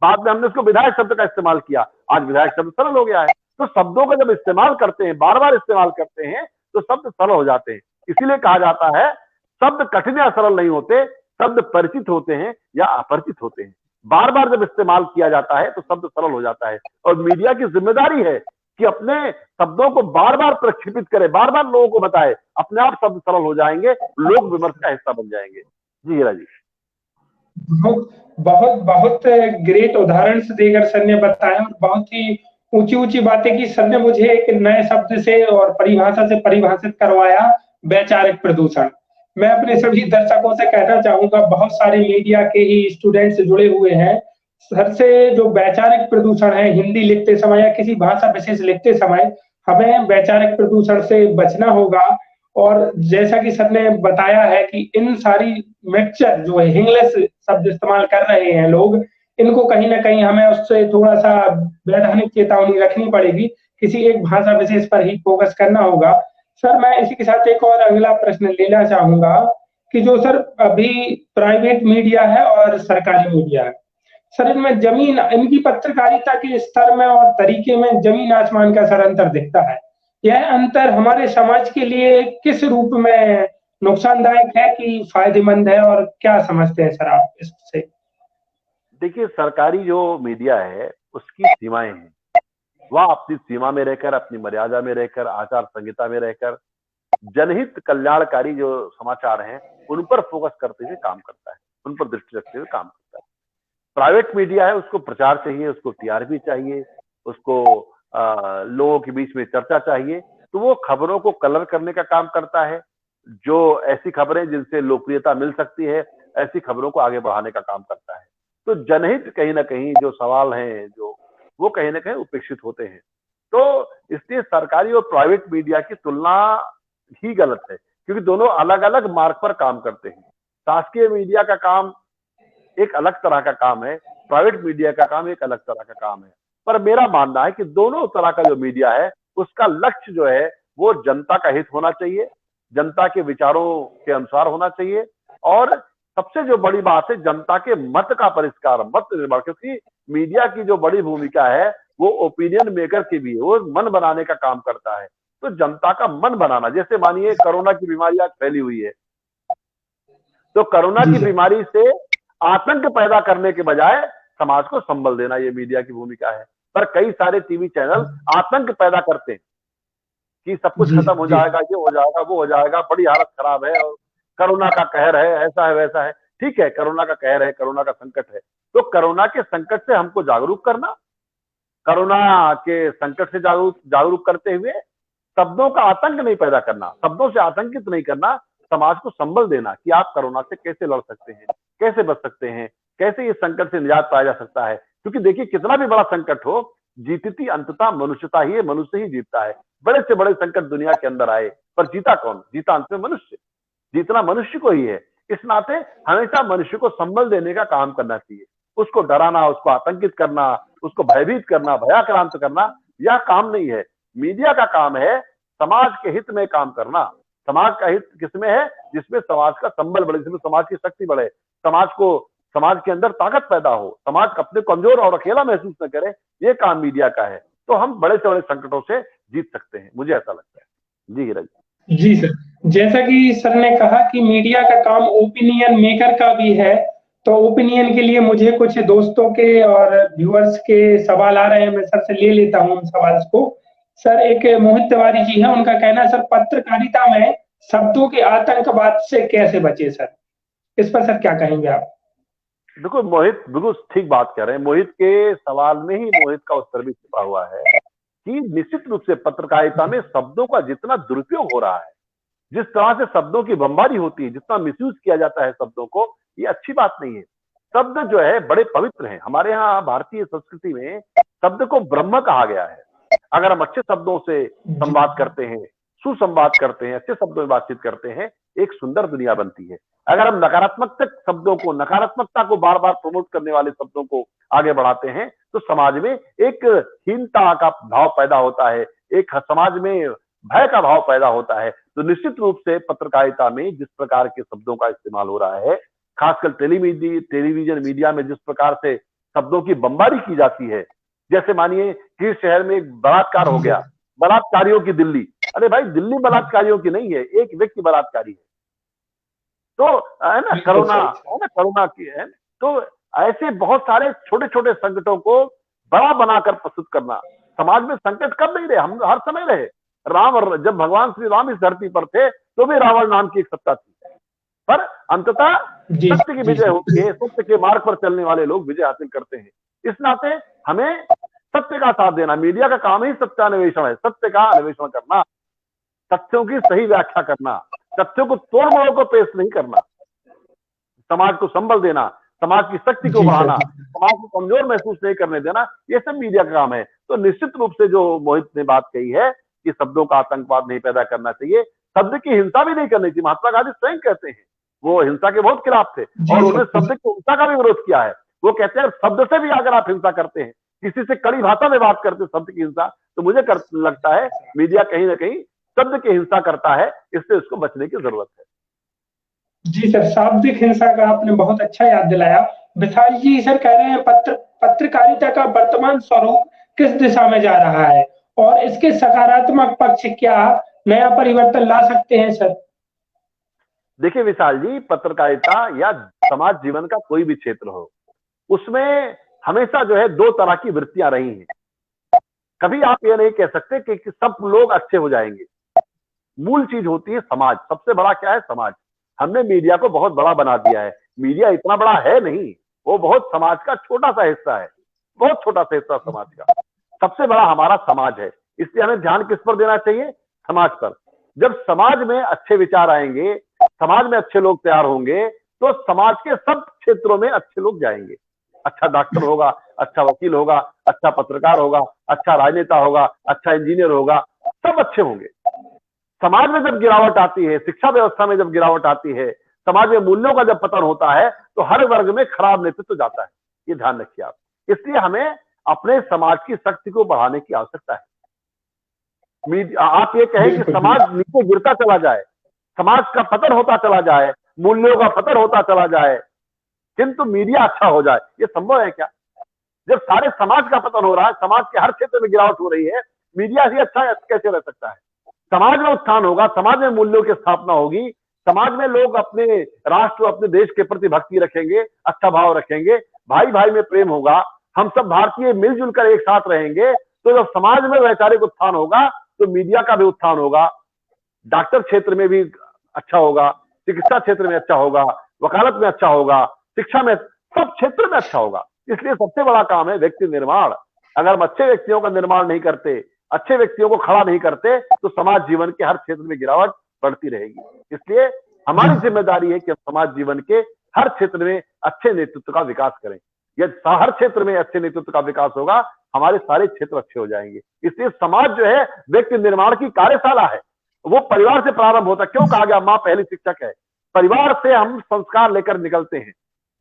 बाद में हमने उसको विधायक शब्द का इस्तेमाल किया। आज विधायक शब्द सरल हो गया है। तो शब्दों का जब इस्तेमाल करते हैं, बार बार इस्तेमाल करते हैं, तो शब्द सरल हो जाते हैं। इसीलिए कहा जाता है शब्द कठिन या सरल नहीं होते, शब्द परिचित होते हैं या अपरिचित होते हैं। बार बार जब इस्तेमाल किया जाता है तो शब्द सरल हो जाता है। और मीडिया की जिम्मेदारी है कि अपने शब्दों को बार बार प्रक्षेपित करे, बार बार लोगों को बताए, अपने आप शब्द सरल हो जाएंगे, लोग विमर्श का हिस्सा बन जाएंगे। जी हीरा जी। बहुत बहुत बहुत ग्रेट उदाहरण से देकर सर ने बताया और बहुत ही ऊंची-ऊंची बातें की। सर ने मुझे एक नए शब्द से और परिभाषा से परिभाषित करवाया, वैचारिक प्रदूषण। मैं अपने सभी दर्शकों से कहना चाहूँगा, बहुत सारे मीडिया के ही स्टूडेंट्स जुड़े हुए हैं। सर से जो वैचारिक प्रदूषण है, हिंदी लिखते समय या किसी भाषा विशेष लिखते समय, हमें वैचारिक प्रदूषण से बचना होगा। और जैसा कि सर ने बताया है कि इन सारी मिक्सचर जो है इंग्लिश शब्द इस्तेमाल कर रहे हैं लोग, इनको कहीं न कहीं हमें उससे थोड़ा-सा वैधानिक चेतावनी रखनी पड़ेगी। किसी एक भाषा विशेष पर ही फ़ोकस करना होगा। सर मैं इसी के साथ एक और अगला प्रश्न लेना चाहूँगा कि जो सर अभी प्राइवेट मीडिया है और सरकारी मीडिया है, सर इनमें ज़मीन इनकी पत्रकारिता के स्तर में और तरीके में ज़मीन-आसमान का सर अंतर दिखता है। यह अंतर हमारे समाज के लिए किस रूप में नुकसानदायक है कि फ़ायदेमंद है और क्या समझते हैं सर आप इससे? देखिए, सरकारी जो मीडिया है उसकी सीमाएं हैं। वह अपनी सीमा में रहकर, अपनी मर्यादा में रहकर, आचार संहिता में रहकर जनहित कल्याणकारी जो समाचार हैं उन पर फोकस करते हुए काम करता है, उन पर दृष्टि रखते हुए काम करता है। प्राइवेट मीडिया है, उसको प्रचार चाहिए, उसको टीआरपी चाहिए, उसको लोगों के बीच में चर्चा चाहिए, तो वो खबरों को कलर करने का काम करता है। जो ऐसी खबरें जिनसे लोकप्रियता मिल सकती है, ऐसी खबरों को आगे बढ़ाने का काम करता है। तो जनहित कहीं ना कहीं जो सवाल हैं, जो वो कहीं ना कहीं उपेक्षित होते हैं। तो इसलिए सरकारी और प्राइवेट मीडिया की तुलना ही गलत है, क्योंकि दोनों अलग अलग मार्ग पर काम करते हैं। शासकीय मीडिया का काम एक अलग तरह का काम है, प्राइवेट मीडिया का काम एक अलग तरह का काम है। पर मेरा मानना है कि दोनों तरह का जो मीडिया है उसका लक्ष्य जो है वो जनता का हित होना चाहिए, जनता के विचारों के अनुसार होना चाहिए, और सबसे जो बड़ी बात है जनता के मत का परिष्कार, मत निर्माण। क्योंकि मीडिया की जो बड़ी भूमिका है वो ओपिनियन मेकर की भी है, वो मन बनाने का काम करता है। तो जनता का मन बनाना, जैसे मानिए कोरोना की बीमारी आज फैली हुई है, तो कोरोना जी की सर। बीमारी से आतंक पैदा करने के बजाय समाज को संबल देना ये मीडिया की भूमिका है। पर कई सारे टीवी चैनल आतंक पैदा करते हैं कि सब कुछ जी खत्म हो जी जाएगा, ये हो जाएगा, वो हो जाएगा, बड़ी हालत खराब है और कोरोना का कहर है, ऐसा है वैसा है। ठीक है, कोरोना का कहर है, कोरोना का संकट है, तो कोरोना के संकट से हमको जागरूक करना, कोरोना के संकट से जागरूक जागरूक करते हुए शब्दों का आतंक नहीं पैदा करना, शब्दों से आतंकित नहीं करना, समाज को संबल देना कि आप कोरोना से कैसे लड़ सकते हैं, कैसे बच सकते हैं, कैसे इस संकट से निजात पाया जा सकता है। क्योंकि देखिए कितना भी बड़ा संकट हो, जीतती अंततः मनुष्यता ही है, मनुष्य ही जीतता है। बड़े से बड़े संकट दुनिया के अंदर आए, पर जीता कौन? जीता अंत में मनुष्य, जीतना मनुष्य को ही है। इस नाते हमेशा मनुष्य को संबल देने का काम करना चाहिए। उसको डराना, उसको आतंकित करना, उसको भयभीत करना, भयाक्रांत करना, यह काम नहीं है। मीडिया का काम है समाज के हित में काम करना। समाज का हित किसमें है? जिसमें समाज का संबल बढ़े, जिसमें समाज की शक्ति बढ़े, समाज को, समाज के अंदर ताकत पैदा हो, समाज अपने कमजोर और अकेला महसूस न करे, ये काम मीडिया का है। तो हम बड़े से बड़े संकटों से जीत सकते हैं, मुझे ऐसा लगता है। जी हीरा जी। जी सर, जैसा कि सर ने कहा कि मीडिया का काम ओपिनियन मेकर का भी है, तो ओपिनियन के लिए मुझे कुछ दोस्तों के और व्यूअर्स के सवाल आ रहे हैं, मैं सर से ले लेता हूँ उन सवाल को। सर, एक मोहित तिवारी जी हैं, उनका कहना है, सर पत्रकारिता में शब्दों के आतंकवाद से कैसे बचे सर? इस पर सर क्या कहेंगे आप? देखो मोहित बिल्कुल ठीक बात कह रहे हैं। मोहित के सवाल में ही मोहित का उत्तर भी छिपा हुआ है कि निश्चित रूप से पत्रकारिता में शब्दों का जितना दुरुपयोग हो रहा है, जिस तरह से शब्दों की बमबारी होती है, जितना मिसयूज किया जाता है शब्दों को, ये अच्छी बात नहीं है। शब्द जो है बड़े पवित्र हैं। हमारे यहाँ भारतीय संस्कृति में शब्द को ब्रह्म कहा गया है। अगर हम अच्छे शब्दों से जी संवाद करते हैं, सुसंवाद करते हैं, अच्छे शब्दों में बातचीत करते हैं, एक सुंदर दुनिया बनती है। अगर हम नकारात्मक शब्दों को, नकारात्मकता को बार बार प्रमोट करने वाले शब्दों को आगे बढ़ाते हैं, तो समाज में एक हीनता का भाव पैदा होता है, एक समाज में भय का भाव पैदा होता है। तो निश्चित रूप से पत्रकारिता में जिस प्रकार के शब्दों का इस्तेमाल हो रहा है, खासकर टेलीविजन मीडिया में जिस प्रकार से शब्दों की बमबारी की जाती है, जैसे मानिए कि शहर में एक बलात्कार हो जी गया, सर। बलात्कारियों की दिल्ली। अरे भाई, दिल्ली बलात्कारियों की नहीं है, एक व्यक्ति बलात्कारी है। तो है ना, बिल्कुल कोरोना सही है सर। ना, कोरोना की है। तो ऐसे बहुत सारे छोटे छोटे संकटों को बड़ा बनाकर प्रस्तुत करना। समाज में संकट कब नहीं रहे, हम हर समय रहे। जब भगवान श्री राम इस धरती पर थे तो भी रावण नाम की एक सत्ता थी, पर अंततः जी सत्य की जी विजय होती सर। है। सत्य के मार्ग पर चलने वाले लोग विजय हासिल करते हैं। इस नाते हमें सत्य का साथ देना, मीडिया का काम ही सत्यान्वेषण है, सत्य का अन्वेषण करना, तथ्यों की सही व्याख्या करना, तथ्यों को तोड़ मरोड़ को पेश नहीं करना, समाज को संबल देना, समाज की शक्ति को जी सर। बढ़ाना, समाज को कमजोर महसूस नहीं करने देना, ये सब मीडिया का काम है। तो निश्चित रूप से जो मोहित ने बात कही है कि शब्दों का आतंकवाद नहीं पैदा करना चाहिए, शब्द की हिंसा भी नहीं करनी चाहिए। महात्मा गांधी स्वयं कहते हैं, वो हिंसा के बहुत खिलाफ थे जी और उन्होंने सर। शब्द की हिंसा का भी विरोध किया है। वो कहते हैं शब्द से भी अगर आप हिंसा करते हैं, किसी से कड़ी भाषा में बात करते शब्द की हिंसा, तो मुझे लगता है मीडिया कहीं ना कहीं शब्द की हिंसा करता है, इससे उसको बचने की जरूरत है। जी सर, शाब्दिक हिंसा का आपने बहुत अच्छा याद दिलाया। विशाल जी सर कह रहे हैं पत्रकारिता का वर्तमान स्वरूप किस दिशा में जा रहा है और इसके सकारात्मक पक्ष क्या नया परिवर्तन ला सकते हैं सर? देखिए विशाल जी, पत्रकारिता या समाज जीवन का कोई भी क्षेत्र हो, उसमें हमेशा जो है दो तरह की वृत्तियां रही हैं। कभी आप ये नहीं कह सकते कि सब लोग अच्छे हो जाएंगे। मूल चीज होती है समाज। सबसे बड़ा क्या है? समाज। हमने मीडिया को बहुत बड़ा बना दिया है। मीडिया इतना बड़ा है नहीं, वो बहुत समाज का छोटा सा हिस्सा है, बहुत छोटा सा हिस्सा समाज का। सबसे बड़ा हमारा समाज है, इसलिए हमें ध्यान किस पर देना चाहिए? समाज पर। जब समाज में अच्छे विचार आएंगे, समाज में अच्छे लोग तैयार होंगे, तो समाज के सब क्षेत्रों में अच्छे लोग जाएंगे। अच्छा डॉक्टर होगा, अच्छा वकील होगा, अच्छा पत्रकार होगा, अच्छा राजनेता होगा, अच्छा इंजीनियर होगा, सब अच्छे होंगे। समाज में जब गिरावट आती है, शिक्षा व्यवस्था में जब गिरावट आती है, समाज में मूल्यों का जब पतन होता है, तो हर वर्ग में खराब नेतृत्व जाता है। ये ध्यान रखिए आप। इसलिए हमें अपने समाज की शक्ति को बढ़ाने की आवश्यकता है। आप ये कहें कि बिल्कुल समाज बिल्कुल। नीचे गिरता चला जाए, समाज का पतन होता चला जाए, मूल्यों का पतन होता चला जाए, किंतु मीडिया अच्छा हो जाए, ये संभव है क्या? जब सारे समाज का पतन हो रहा है, समाज के हर क्षेत्र में गिरावट हो रही है, मीडिया ही अच्छा कैसे रह सकता है? समाज में उत्थान होगा, समाज में मूल्यों की स्थापना होगी, समाज में लोग अपने राष्ट्र, अपने देश के प्रति भक्ति रखेंगे, अच्छा भाव रखेंगे, भाई भाई में प्रेम होगा, हम सब भारतीय मिलजुल कर एक साथ रहेंगे। तो जब समाज में वैचारिक उत्थान होगा, तो मीडिया का भी उत्थान होगा, डॉक्टर क्षेत्र में भी अच्छा होगा, चिकित्सा क्षेत्र में अच्छा होगा, वकालत में अच्छा होगा, शिक्षा में, सब क्षेत्र में अच्छा होगा। इसलिए सबसे बड़ा काम है व्यक्ति निर्माण। अगर हम अच्छे व्यक्तियों का निर्माण नहीं करते, अच्छे व्यक्तियों को खड़ा नहीं करते, तो समाज जीवन के हर क्षेत्र में गिरावट बढ़ती रहेगी। इसलिए जी हमारी जिम्मेदारी है कि हम समाज जीवन के हर क्षेत्र में अच्छे नेतृत्व का विकास करें। यदि हर क्षेत्र में अच्छे नेतृत्व का विकास होगा, हमारे सारे क्षेत्र अच्छे हो जाएंगे। इसलिए समाज जो है व्यक्ति निर्माण की कार्यशाला है, वो परिवार से प्रारंभ होता है। क्यों कहा गया मां पहली शिक्षक है? परिवार से हम संस्कार लेकर निकलते हैं,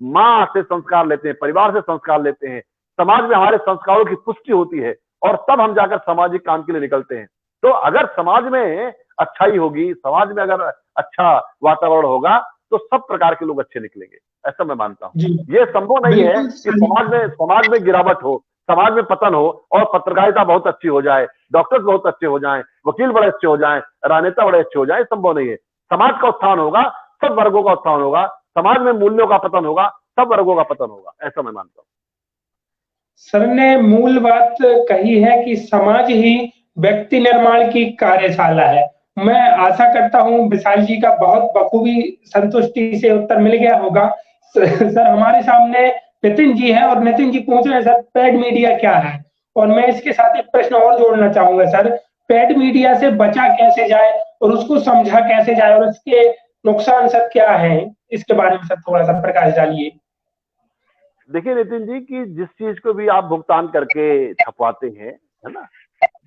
मां से संस्कार लेते हैं, परिवार से संस्कार लेते हैं, समाज में हमारे संस्कारों की पुष्टि होती है, और तब हम जाकर सामाजिक काम के लिए निकलते हैं। तो अगर समाज में अच्छाई होगी, समाज में अगर अच्छा वातावरण होगा, तो सब प्रकार के लोग अच्छे निकलेंगे, ऐसा मैं मानता हूं। जी। यह संभव नहीं है बिल्कुल कि सही। समाज में गिरावट हो, समाज में पतन हो, और पत्रकारिता बहुत अच्छी हो जाए, डॉक्टर्स बहुत अच्छे हो जाएं, वकील बड़े अच्छे हो जाएं, राजनेता बड़े अच्छे हो जाएं, संभव नहीं है। समाज का उत्थान होगा, सब वर्गों का उत्थान होगा, समाज में मूल्यों का पतन होगा, सब वर्गों का पतन होगा, ऐसा मैं मानता हूं। सर ने मूल बात कही है कि समाज ही व्यक्ति निर्माण की कार्यशाला है। मैं आशा करता हूँ विशाल जी का बहुत बखूबी संतुष्टि से उत्तर मिल गया होगा। सर हमारे सामने नितिन जी हैं और नितिन जी पूछ रहे हैं सर पेड मीडिया क्या है? और मैं इसके साथ एक प्रश्न और जोड़ना चाहूंगा सर, पेड मीडिया से बचा कैसे जाए और उसको समझा कैसे जाए और इसके नुकसान सर क्या है? इसके बारे में सर थोड़ा सा प्रकाश डालिए। देखिए नितिन जी, कि जिस चीज को भी आप भुगतान करके छपवाते हैं, है ना,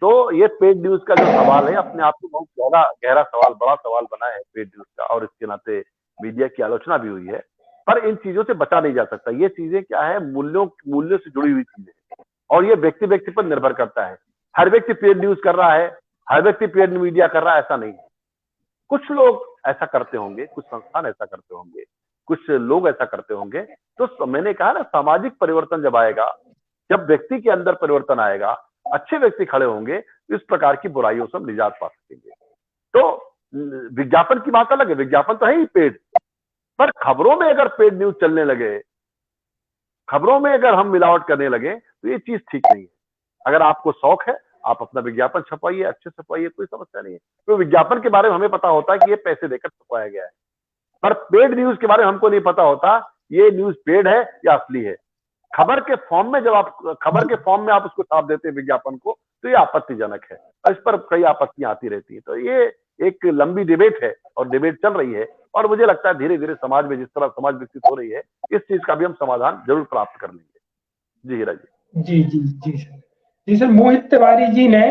तो ये पेड न्यूज का जो सवाल है, अपने आप में बहुत गहरा गहरा सवाल, बड़ा सवाल बना है पेड न्यूज का, और इसके नाते मीडिया की आलोचना भी हुई है। पर इन चीजों से बचा नहीं जा सकता। ये चीजें क्या है, मूल्यों से जुड़ी हुई चीजें, और ये व्यक्ति व्यक्ति पर निर्भर करता है। हर व्यक्ति पेड न्यूज कर रहा है, हर व्यक्ति पेड मीडिया कर रहा है, ऐसा नहीं है। कुछ लोग ऐसा करते होंगे, कुछ संस्थान ऐसा करते होंगे, कुछ लोग ऐसा करते होंगे। तो मैंने कहा ना, सामाजिक परिवर्तन जब आएगा, जब व्यक्ति के अंदर परिवर्तन आएगा, अच्छे व्यक्ति खड़े होंगे, तो इस प्रकार की बुराइयों से हम निजात पा सकेंगे। तो विज्ञापन की बात अलग है, विज्ञापन तो है ही पेड, पर खबरों में अगर पेड न्यूज चलने लगे, खबरों में अगर हम मिलावट करने लगे, तो ये चीज ठीक नहीं है। अगर आपको शौक है, आप अपना विज्ञापन छपवाइए, अच्छे छपवाइए, कोई समस्या नहीं है। तो विज्ञापन के बारे में हमें पता होता है कि ये पैसे देकर छपवाया गया है, पर पेड न्यूज के बारे में हमको नहीं पता होता ये न्यूज पेड है या असली है। खबर के फॉर्म में, जब आप खबर के फॉर्म में आप उसको छाप देते हैं विज्ञापन को, तो ये आपत्तिजनक है, और इस पर कई आपत्तियां आती रहती है। तो ये एक लंबी डिबेट है, और डिबेट चल रही है, और मुझे लगता है धीरे धीरे समाज में जिस तरह समाज विकसित हो रही है, इस चीज का भी हम समाधान जरूर प्राप्त कर लेंगे। जी हीरा जी। जी, जी, जी सर। जी सर, मोहित तिवारी जी ने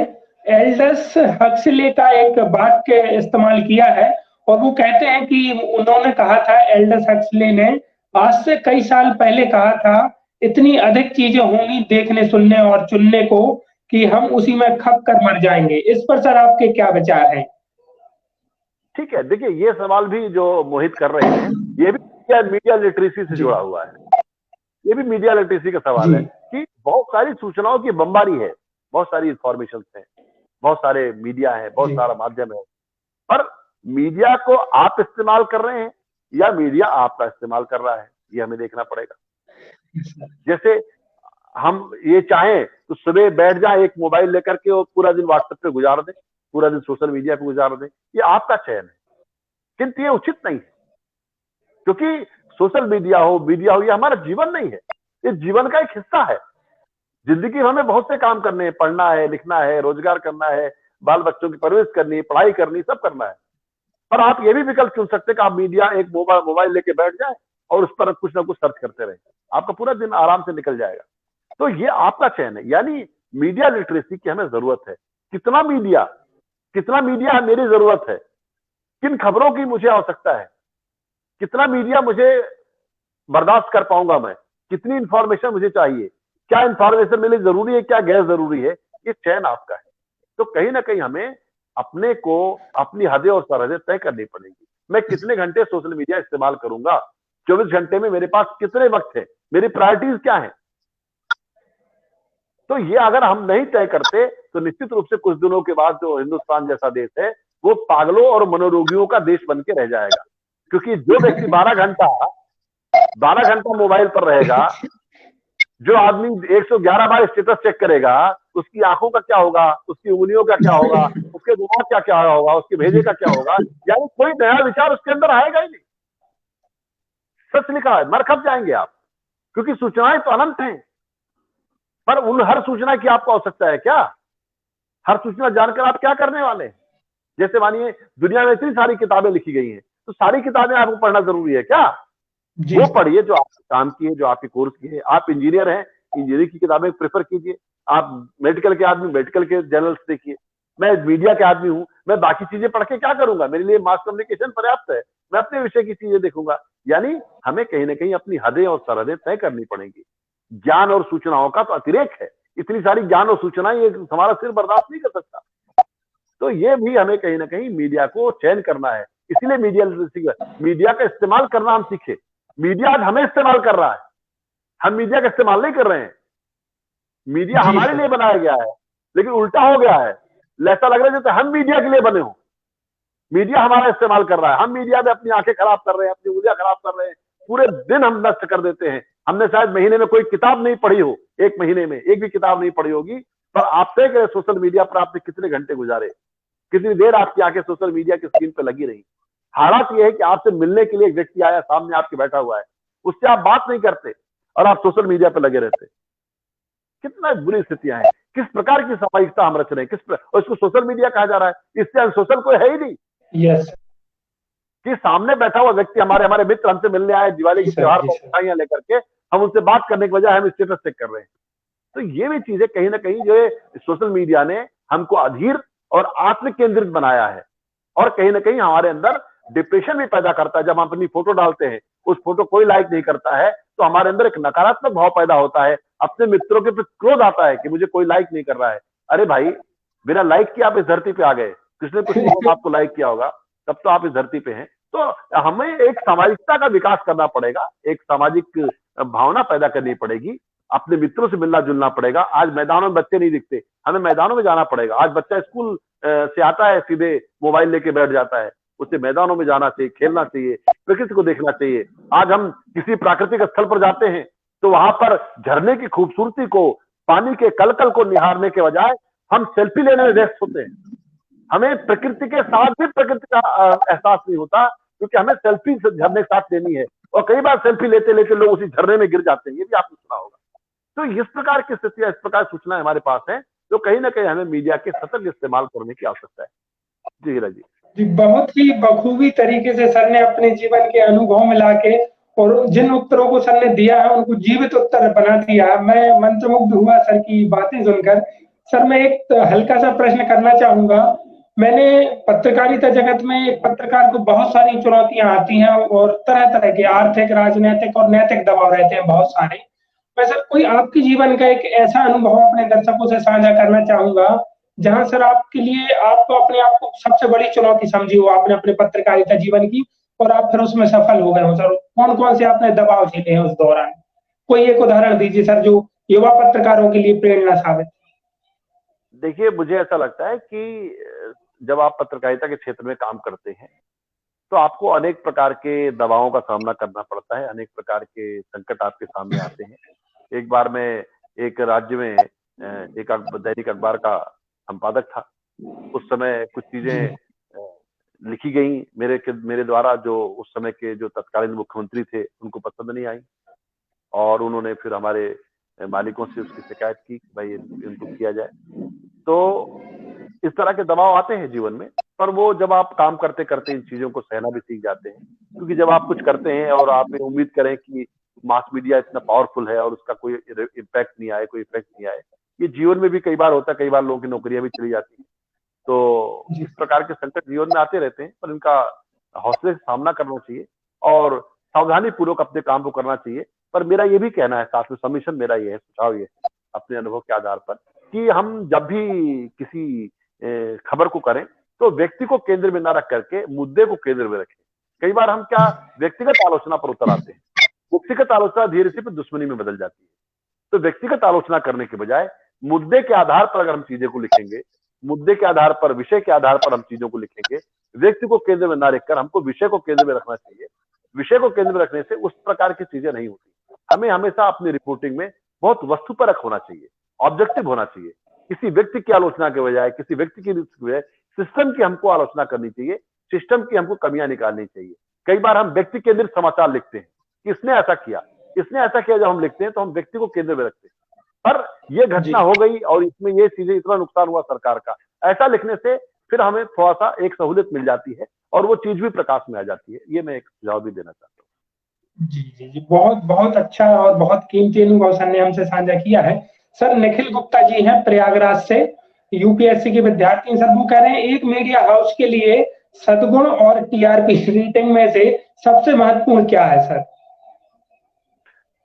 एल्डस हक्सले का एक वाक्य इस्तेमाल किया है और वो कहते हैं कि उन्होंने कहा था, एल्डस हक्सले ने आज से कई साल पहले कहा था, इतनी अधिक चीजें होंगी देखने, सुनने और चुनने को कि हम उसी में खप कर मर जाएंगे। इस पर सर आपके क्या विचार हैं? ठीक है, देखिए ये सवाल भी जो मोहित कर रहे हैं, ये भी मीडिया लिटरेसी से जी, जुड़ा हुआ है। ये भी मीडिया लिटरेसी का सवाल जी, है कि बहुत सारी सूचनाओं की बमबारी है, बहुत सारी इंफॉर्मेशन है, बहुत सारे मीडिया है, बहुत जी, सारा माध्यम है, पर मीडिया को आप इस्तेमाल कर रहे हैं या मीडिया आपका इस्तेमाल कर रहा है, ये हमें देखना पड़ेगा। जैसे हम ये चाहें तो सुबह बैठ जाए एक मोबाइल लेकर के और पूरा दिन व्हाट्सएप पे गुजार दें, पूरा दिन सोशल मीडिया पे गुजार दें, ये आपका चयन है, किंतु ये उचित नहीं है, क्योंकि सोशल मीडिया हो, ये हमारा जीवन नहीं है, ये जीवन का एक हिस्सा है। जिंदगी में हमें बहुत से काम करने हैं, पढ़ना है, लिखना है, रोजगार करना है, बाल बच्चों की परवरिश करनी है, पढ़ाई करनी, सब करना है। पर आप ये भी विकल्प चुन सकते हैं कि आप मीडिया एक मोबाइल लेके बैठ जाए और उस पर कुछ ना कुछ सर्च करते रहे, आपका पूरा दिन आराम से निकल जाएगा। तो ये आपका चयन है, यानी मीडिया लिटरेसी की हमें जरूरत है। कितना मीडिया मेरी जरूरत है, किन खबरों की मुझे आवश्यकता है, कितना मीडिया मुझे बर्दाश्त कर पाऊंगा मैं, कितनी इंफॉर्मेशन मुझे चाहिए, क्या इंफॉर्मेशन मेरे लिए जरूरी है, क्या गैर जरूरी है, ये चयन आपका है। तो कहीं ना कहीं हमें अपने को अपनी हदें और सरहदें तय करनी पड़ेगी। मैं कितने घंटे सोशल मीडिया इस्तेमाल करूंगा, 24 घंटे में मेरे पास कितने वक्त है, मेरी प्रायोरिटीज क्या है। तो ये अगर हम नहीं तय करते तो निश्चित रूप से कुछ दिनों के बाद जो हिंदुस्तान जैसा देश है वो पागलों और मनोरोगियों का देश बन के रह जाएगा। क्योंकि जो व्यक्ति 12 घंटा मोबाइल पर रहेगा, जो आदमी 111 बार स्टेटस चेक करेगा, उसकी आंखों का क्या होगा, उसकी उंगलियों का क्या होगा, उसके दिमाग का क्या होगा, उसके भेजे का क्या होगा, यानी कोई नया विचार उसके अंदर आएगा ही नहीं। सच लिखा है, मर खप जाएंगे आप, क्योंकि सूचनाएं तो अनंत हैं, पर उन हर सूचना की आपको आवश्यकता है क्या? हर सूचना जानकर आप क्या करने वाले हैं? जैसे मानिए दुनिया में इतनी सारी किताबें लिखी गई हैं, तो सारी किताबें आपको पढ़ना जरूरी है क्या? वो पढ़िए जो आपके काम की है, जो आपके कोर्स की है। आप इंजीनियर हैं, इंजीनियरिंग की किताबें प्रेफर कीजिए। आप मेडिकल के आदमी, मेडिकल के जर्नल्स देखिए। मैं मीडिया के आदमी हूं, मैं बाकी चीजें पढ़ के क्या करूंगा? मेरे लिए मास कम्युनिकेशन पर्याप्त है, मैं अपने विषय की चीजें देखूंगा। यानी हमें कहीं ना कहीं अपनी हदें और सरहदें तय करनी पड़ेंगी। ज्ञान और सूचनाओं का तो अतिरेक है, इतनी सारी ज्ञान और सूचनाएं, ये हमारा सिर बर्दाश्त नहीं कर सकता। तो ये भी हमें कहीं ना कहीं मीडिया को चयन करना है। इसीलिए मीडिया का इस्तेमाल करना हम सीखे। मीडिया आज हमें इस्तेमाल कर रहा है, हम मीडिया का इस्तेमाल नहीं कर रहे हैं। मीडिया हमारे लिए बनाया गया है, लेकिन उल्टा हो गया है। ऐसा लग रहा है जैसे हम मीडिया के लिए बने हो, मीडिया हमारा इस्तेमाल कर रहा है। हम मीडिया में अपनी आंखें खराब कर रहे हैं, अपनी उंगलियां खराब कर रहे हैं, पूरे दिन हम नष्ट कर देते हैं। हमने शायद महीने में कोई किताब नहीं पढ़ी हो, एक महीने में एक भी किताब नहीं पढ़ी होगी, पर आप तय करें सोशल मीडिया पर आपने कितने घंटे गुजारे, कितनी देर आपकी आंखें सोशल मीडिया की स्क्रीन पर लगी रही। हालात यह है कि आपसे मिलने के लिए एक व्यक्ति आया, सामने आपके बैठा हुआ है, उससे आप बात नहीं करते और आप सोशल मीडिया पर लगे रहते। कितना बुरी स्थितियां हैं, किस प्रकार की सामाजिकता हम रच रहे हैं, और इसको सोशल मीडिया कहा जा रहा है। इससे अनसोशल कोई है ही नहीं। यस, कि सामने बैठा हुआ व्यक्ति, हमारे मित्र हमसे मिलने आए, दिवाली के त्योहार पर मिठाइयां लेकर के, हम उनसे बात करने के बजाय हम स्टेटस चेक कर रहे हैं। तो ये भी चीजें कहीं ना कहीं जो है सोशल मीडिया ने हमको अधीर और आत्म केंद्रित बनाया है, और कहीं ना कहीं हमारे अंदर डिप्रेशन भी पैदा करता है। जब हम अपनी फोटो डालते हैं, उस फोटो कोई लाइक नहीं करता है, तो हमारे अंदर एक नकारात्मक भाव पैदा होता है, अपने मित्रों के प्रति क्रोध आता है कि मुझे कोई लाइक नहीं कर रहा है। अरे भाई, बिना लाइक किए आप इस धरती पे आ गए, किसने कुछ आपको लाइक किया होगा, तब तो आप इस धरती पे हैं। तो हमें एक सामाजिकता का विकास करना पड़ेगा, एक सामाजिक भावना पैदा करनी पड़ेगी, अपने मित्रों से मिलना जुलना पड़ेगा। आज मैदानों में बच्चे नहीं दिखते, हमें मैदानों में जाना पड़ेगा। आज बच्चा स्कूल से आता है, सीधे मोबाइल लेके बैठ जाता है। उसे मैदानों में जाना चाहिए, खेलना चाहिए, प्रकृति को देखना चाहिए। आज हम किसी प्राकृतिक स्थल पर जाते हैं तो वहां पर झरने की खूबसूरती को, पानी के कलकल को निहारने के बजाय हम सेल्फी लेने में व्यस्त होते हैं। हमें प्रकृति के साथ भी प्रकृति का एहसास नहीं होता, क्योंकि हमें सेल्फी झरने के साथ लेनी है, और कई बार सेल्फी लेते लेते लोग उसी झरने में गिर जाते हैं। ये भी आपने सुना होगा। तो इस प्रकार की स्थितियां, इस प्रकार सूचना हमारे पास है, तो कहीं ना कहीं हमें मीडिया के सतर्क इस्तेमाल करने की आवश्यकता है। जी हीरा जी। जी, बहुत ही बखूबी तरीके से सर ने अपने जीवन के अनुभव में लाके और जिन उत्तरों को सर ने दिया है उनको जीवित उत्तर बना दिया। मैं मंत्रमुग्ध हुआ सर की बातें सुनकर। सर, मैं एक हल्का सा प्रश्न करना चाहूंगा। मैंने पत्रकारिता जगत में एक पत्रकार को बहुत सारी चुनौतियां आती हैं और तरह तरह के आर्थिक, राजनीतिक और नैतिक दबाव रहते हैं बहुत सारे। मैं सर कोई आपके जीवन का एक ऐसा अनुभव अपने दर्शकों से साझा करना चाहूंगा जहां सर आपके लिए आपको अपने आप को सबसे बड़ी चुनौती समझी हो आपने अपने पत्रकारिता जीवन की, और आप फिर उसमें सफल हो गए हो। सर, कौन कौन से आपने दबाव झेले हैं उस दौरान? कोई एक उदाहरण दीजिए सर, जो युवा पत्रकारों के लिए प्रेरणा साबित। देखिए, मुझे ऐसा लगता है कि जब आप पत्रकारिता के क्षेत्र में काम करते हैं तो आपको अनेक प्रकार के दबावों का सामना करना पड़ता है, अनेक प्रकार के संकट आपके सामने आते हैं। एक बार मैं एक राज्य में एक दैनिक अखबार का संपादक था, उस समय कुछ चीजें जी, लिखी गई मेरे द्वारा, जो उस समय के जो तत्कालीन मुख्यमंत्री थे उनको पसंद नहीं आई, और उन्होंने फिर हमारे मालिकों से उसकी शिकायत की कि भाई इनको किया जाए। तो इस तरह के दबाव आते हैं जीवन में, पर वो जब आप काम करते करते इन चीजों को सहना भी सीख जाते हैं। क्योंकि जब आप कुछ करते हैं और आप ये उम्मीद करें कि मास मीडिया इतना पावरफुल है और उसका कोई इम्पैक्ट नहीं आए, कोई इफेक्ट नहीं आए, ये जीवन में भी कई बार होता है, कई बार लोगों की नौकरियां भी चली जाती हैं। तो जी, इस प्रकार के संकट जीवन में आते रहते हैं, पर इनका हौसले से सामना करना चाहिए और सावधानी पूर्वक अपने काम को करना चाहिए। पर मेरा ये भी कहना है, साथ में सबमिशन मेरा ये है, सुझाव ये है अपने अनुभव के आधार पर, कि हम जब भी किसी खबर को करें तो व्यक्ति को केंद्र में न रख करके मुद्दे को केंद्र में रखें। कई बार हम क्या व्यक्तिगत आलोचना पर उतर आते हैं, व्यक्तिगत आलोचना धीरे से फिर दुश्मनी में बदल जाती है। तो व्यक्तिगत आलोचना करने के बजाय मुद्दे के आधार पर अगर हम चीजें को लिखेंगे, मुद्दे के आधार पर, विषय के आधार पर हम चीजों को लिखेंगे, व्यक्ति को केंद्र में न रखकर हमको विषय को केंद्र में रखना चाहिए। विषय को केंद्र में रखने से उस प्रकार की चीजें नहीं होती। हमें हमेशा अपनी रिपोर्टिंग में बहुत वस्तुपरक होना चाहिए, ऑब्जेक्टिव होना चाहिए। किसी व्यक्ति की आलोचना के बजाय, किसी व्यक्ति की बजाय सिस्टम की हमको आलोचना करनी चाहिए, सिस्टम की हमको कमियां निकालनी चाहिए। कई बार हम व्यक्ति केंद्रित समाचार लिखते हैं, किसने ऐसा किया, इसने ऐसा किया, जब हम लिखते हैं तो हम व्यक्ति को केंद्र में रखते हैं। पर ये घटना जी, हो गई और इसमें ये चीजें, इतना नुकसान हुआ सरकार का, ऐसा लिखने से फिर हमें थोड़ा सा एक सहूलियत मिल जाती है और वो चीज भी प्रकाश में आ जाती है। ये मैं एक सुझाव भी देना चाहता जी, जी, जी। बहुत बहुत अच्छा और बहुत कीमती अनुभव सर ने हमसे साझा किया है। सर निखिल गुप्ता जी हैं प्रयागराज से, यूपीएससी के विद्यार्थी हैं। सर वो कह रहे हैं एक मीडिया हाउस के लिए सद्गुण और टीआरपी रेटिंग में से सबसे महत्वपूर्ण क्या है सर? हूँ।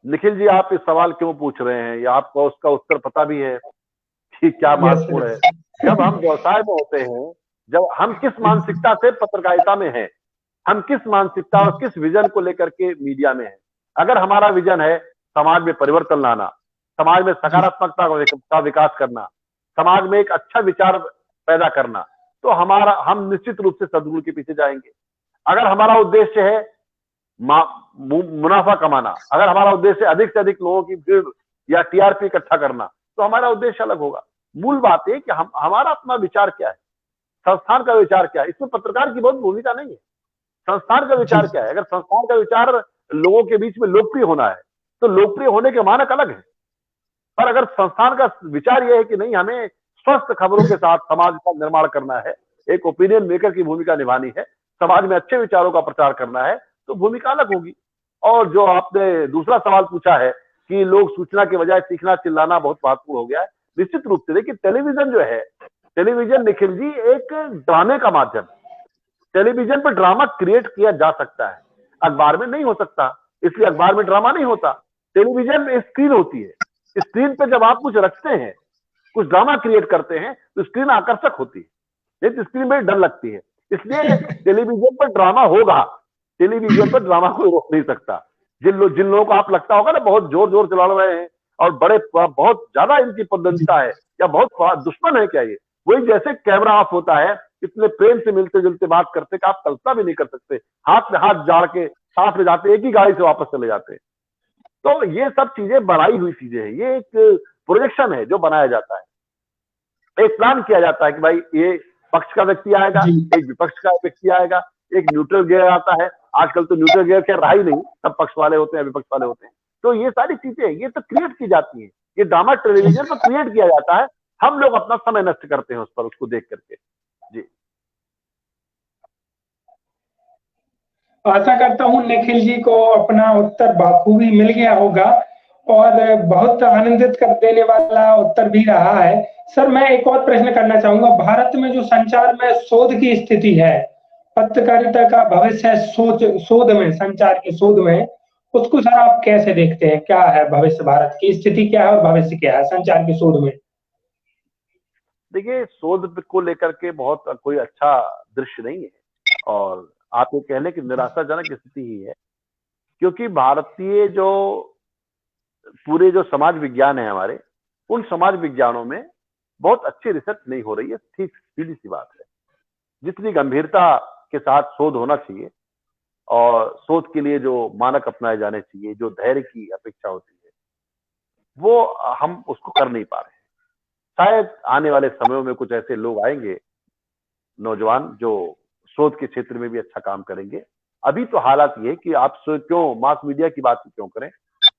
निखिल जी, आप इस सवाल क्यों पूछ रहे हैं, या आपको उसका उत्तर पता भी है कि क्या यस महत्वपूर्ण है? जब हम व्यवसाय में होते हैं, जब हम किस सर। मानसिकता से पत्रकारिता में हैं, हम किस मानसिकता और किस विजन को लेकर के मीडिया में हैं। अगर हमारा विजन है समाज में परिवर्तन लाना, समाज में जी, सकारात्मकता का विकास करना, समाज में एक अच्छा विचार पैदा करना, तो हम निश्चित रूप से सद्गुण के पीछे जाएंगे। अगर हमारा उद्देश्य है मुनाफा कमाना, अगर हमारा उद्देश्य अधिक से अधिक लोगों की भीड़ या टीआरपी इकट्ठा करना, तो हमारा उद्देश्य अलग होगा। मूल बात है कि हमारा अपना विचार क्या है, संस्थान का विचार क्या है। इसमें पत्रकार की बहुत भूमिका नहीं है। संस्थान का जी, विचार क्या है? अगर संस्थान का विचार लोगों के बीच में लोकप्रिय होना है, तो लोकप्रिय होने के मानक अलग है। पर अगर संस्थान का विचार यह है कि नहीं, हमें स्वस्थ खबरों के साथ समाज का निर्माण करना है, एक ओपिनियन मेकर की भूमिका निभानी है, समाज में अच्छे विचारों का प्रचार करना है, तो भूमिका अलग होगी। और जो आपने दूसरा सवाल पूछा है कि लोग सूचना के बजाय सीखना चिल्लाना बहुत महत्वपूर्ण हो गया है, निश्चित रूप से देखिए, टेलीविजन जो है, टेलीविजन निखिल जी एक ड्रामे का माध्यम है। टेलीविजन पर ड्रामा क्रिएट किया जा सकता है, अखबार में नहीं हो सकता, इसलिए अखबार में ड्रामा नहीं होता। टेलीविजन में स्क्रीन होती है, स्क्रीन पे जब आप कुछ रखते हैं, कुछ ड्रामा क्रिएट करते हैं, तो स्क्रीन आकर्षक होती है, नहीं तो स्क्रीन में डर लगती है। इसलिए टेलीविजन पर ड्रामा होगा, टेलीविजन पर ड्रामा कोई रोक नहीं सकता। जिन लोगों को आप लगता होगा ना बहुत जोर जोर चला रहे हैं और बड़े बहुत ज्यादा इनकी जी, पदंता है या बहुत दुश्मन है क्या, ये वही जैसे कैमरा ऑफ होता है, इतने प्रेम से मिलते जुलते बात करते कि आप कल्पना भी नहीं कर सकते, हाथ में हाथ जाड़ के साथ में जाते, एक ही गाड़ी से वापस चले जाते। तो ये सब चीजें बनाई हुई चीजें हैं, ये एक प्रोजेक्शन है जो बनाया जाता है, एक प्लान किया जाता है कि भाई ये पक्ष का व्यक्ति आएगा, जी, एक विपक्ष का व्यक्ति आएगा, एक न्यूट्रल गियर आता है। आजकल तो न्यूट्रल गियर क्या रहा ही नहीं, सब पक्ष वाले होते हैं, विपक्ष वाले होते हैं। तो ये सारी चीजें ये तो क्रिएट की जाती है, ये ड्रामा जी। टेलीविजन पर क्रिएट किया जाता है, हम लोग अपना समय नष्ट करते हैं उस पर, उसको देख करके। जी। आशा करता हूँ निखिल जी को अपना उत्तर बखूबी मिल गया होगा और बहुत आनंदित कर देने वाला उत्तर भी रहा है। सर मैं एक और प्रश्न करना चाहूंगा, भारत में जो संचार में शोध की स्थिति है, पत्रकारिता का भविष्य है, शोध में, संचार के शोध में, उसको सर आप कैसे देखते हैं? क्या है भविष्य, भारत की स्थिति क्या है और भविष्य क्या है संचार के शोध में? देखिए, शोध को लेकर के बहुत कोई अच्छा दृश्य नहीं है, और आप ये कह लें कि निराशाजनक स्थिति ही है। क्योंकि भारतीय जो पूरे जो समाज विज्ञान है हमारे, उन समाज विज्ञानों में बहुत अच्छी रिसर्च नहीं हो रही है, ठीक सीधी सी बात है। जितनी गंभीरता के साथ शोध होना चाहिए और शोध के लिए जो मानक अपनाए जाने चाहिए, जो धैर्य की अपेक्षा होती है, वो हम उसको कर नहीं पा रहे हैं। शायद आने वाले समयों में कुछ ऐसे लोग आएंगे, नौजवान, जो शोध के क्षेत्र में भी अच्छा काम करेंगे। अभी तो हालात ये कि आप क्यों मास मीडिया की बात क्यों करें,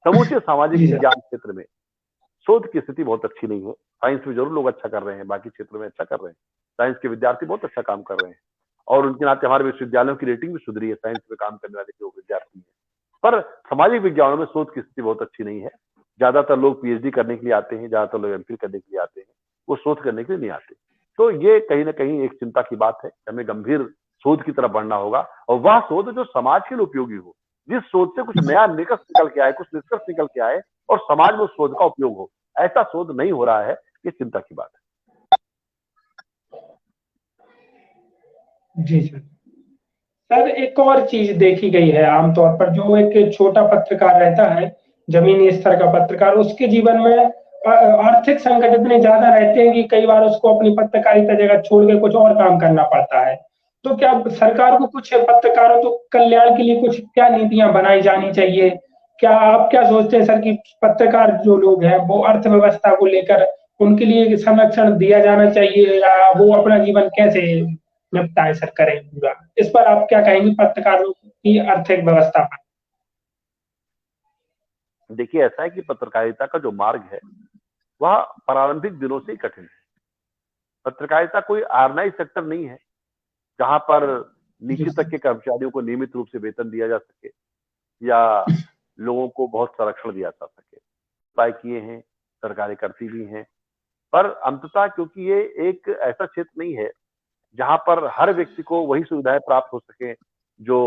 समूचे सामाजिक जी सर। विज्ञान क्षेत्र में शोध की स्थिति बहुत अच्छी नहीं है। साइंस में जरूर लोग अच्छा कर रहे हैं, बाकी क्षेत्र में अच्छा कर रहे हैं, साइंस के विद्यार्थी बहुत अच्छा काम कर रहे हैं, और उनके नाते हमारे विश्वविद्यालयों की रेटिंग भी सुधरी है साइंस में काम करने वाले जो विद्यार्थी हैं। पर सामाजिक विज्ञानों में शोध की स्थिति बहुत अच्छी नहीं है। ज्यादातर लोग पीएचडी करने के लिए आते हैं, ज्यादातर लोग एमफिल करने के लिए आते हैं, वो शोध करने के लिए नहीं आते। तो ये कहीं ना कहीं एक चिंता की बात है। हमें गंभीर शोध की तरफ बढ़ना होगा, और वह शोध जो समाज के लिए उपयोगी हो, जिस शोध से कुछ नया निष्कर्ष निकल के आए, कुछ निष्कर्ष निकल के आए और समाज में उस शोध का उपयोग हो। ऐसा शोध नहीं हो रहा है, ये चिंता की बात है। जी सर। सर एक और चीज देखी गई है आमतौर पर, जो एक छोटा पत्रकार रहता है, जमीनी स्तर का पत्रकार, उसके जीवन में आर्थिक संकट इतने ज्यादा रहते हैं कि कई बार उसको अपनी पत्रकारिता जगह छोड़ के कुछ और काम करना पड़ता है। तो क्या सरकार को कुछ पत्रकारों तो कल्याण के लिए कुछ क्या नीतियां बनाई जानी चाहिए? क्या आप क्या सोचते हैं सर कि पत्रकार जो लोग हैं वो अर्थव्यवस्था को लेकर उनके लिए संरक्षण दिया जाना चाहिए, या वो अपना जीवन कैसे निपटाए सर, करें पूरा? इस पर आप क्या कहेंगे पत्रकारों की आर्थिक व्यवस्था पर? देखिए, ऐसा है कि पत्रकारिता का जो मार्ग है वह प्रारंभिक दिनों से ही कठिन है। पत्रकारिता कोई ऑर्गेनाइज सेक्टर नहीं है जहां पर जी नीचे तक सर। के कर्मचारियों को नियमित रूप से वेतन दिया जा सके या लोगों को बहुत संरक्षण दिया जा सके। उपाय किए हैं, सरकारें करती भी हैं, पर अंततः क्योंकि ये एक ऐसा क्षेत्र नहीं है जहां पर हर व्यक्ति को वही सुविधाएं प्राप्त हो सके जो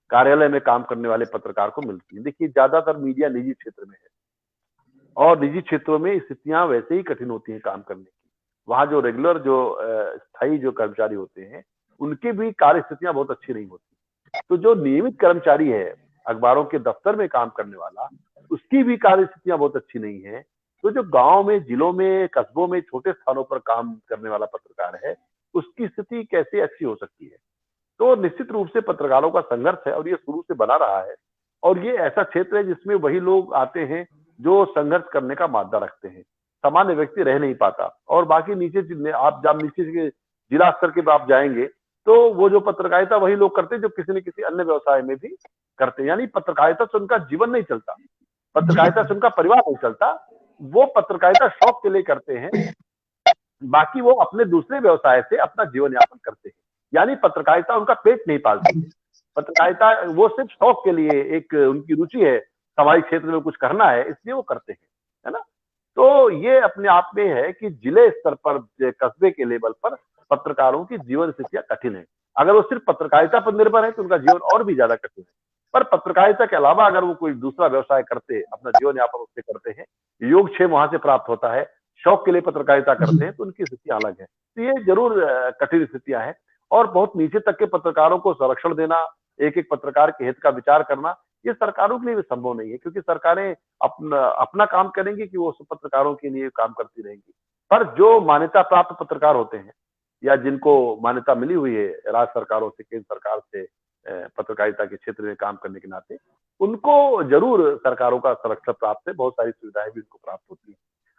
कार्यालय में काम करने वाले पत्रकार को मिलती है। देखिए, ज्यादातर मीडिया निजी क्षेत्र में है, और निजी क्षेत्रों में स्थितियां वैसे ही कठिन होती हैं काम करने की। वहां जो रेगुलर जो स्थायी जो कर्मचारी होते हैं, उनकी भी कार्य स्थितियां बहुत अच्छी नहीं होती। तो जो नियमित कर्मचारी है, अखबारों के दफ्तर में काम करने वाला, उसकी भी कार्य स्थितियां बहुत अच्छी नहीं है। तो जो गांव में, जिलों में, कस्बों में, छोटे स्थानों पर काम करने वाला पत्रकार है, उसकी स्थिति कैसे अच्छी हो सकती है? तो निश्चित रूप से पत्रकारों का संघर्ष है, और ये शुरू से बना रहा है। और ये ऐसा क्षेत्र है जिसमें वही लोग आते हैं जो संघर्ष करने का मादा रखते हैं। सामान्य व्यक्ति रह नहीं पाता, और बाकी नीचे आप जब नीचे के जिला स्तर के आप जाएंगे तो वो जो पत्रकारिता वही लोग करते हैं जो किसी न किसी अन्य व्यवसाय में भी करते हैं। यानी पत्रकारिता से उनका जीवन नहीं चलता, जी पत्रकारिता सर। से उनका परिवार नहीं चलता। वो पत्रकारिता शौक के लिए करते हैं, बाकी वो अपने दूसरे व्यवसाय से अपना जीवन यापन करते हैं। यानी पत्रकारिता उनका पेट नहीं पालती। पत्रकारिता वो सिर्फ शौक के लिए, एक उनकी रुचि है, सामाजिक क्षेत्र में कुछ करना है, इसलिए वो करते हैं, है ना? तो ये अपने आप में है कि जिले स्तर पर, कस्बे के लेवल पर पत्रकारों की जीवन स्थितियां कठिन है। अगर वो सिर्फ पत्रकारिता पर निर्भर है तो उनका जीवन और भी ज्यादा कठिन है। पर पत्रकारिता के अलावा अगर वो कोई दूसरा व्यवसाय करते, अपना जीवन यापन उससे करते हैं, योगक्षेम वहां से प्राप्त होता है, शौक के लिए पत्रकारिता करते हैं, तो उनकी स्थितियां अलग है। तो ये जरूर कठिन स्थितियां हैं, और बहुत नीचे तक के पत्रकारों को संरक्षण देना, एक एक पत्रकार के हित का विचार करना, ये सरकारों के लिए भी संभव नहीं है, क्योंकि सरकारें अपना काम करेंगी कि वो पत्रकारों के लिए काम करती रहेंगी। पर जो मान्यता प्राप्त पत्रकार होते हैं, या जिनको मान्यता मिली हुई है राज्य सरकारों से, केंद्र सरकार से, पत्रकारिता के क्षेत्र में काम करने के नाते, उनको जरूर सरकारों का संरक्षण प्राप्त है, बहुत सारी सुविधाएं भी उनको प्राप्त होती है।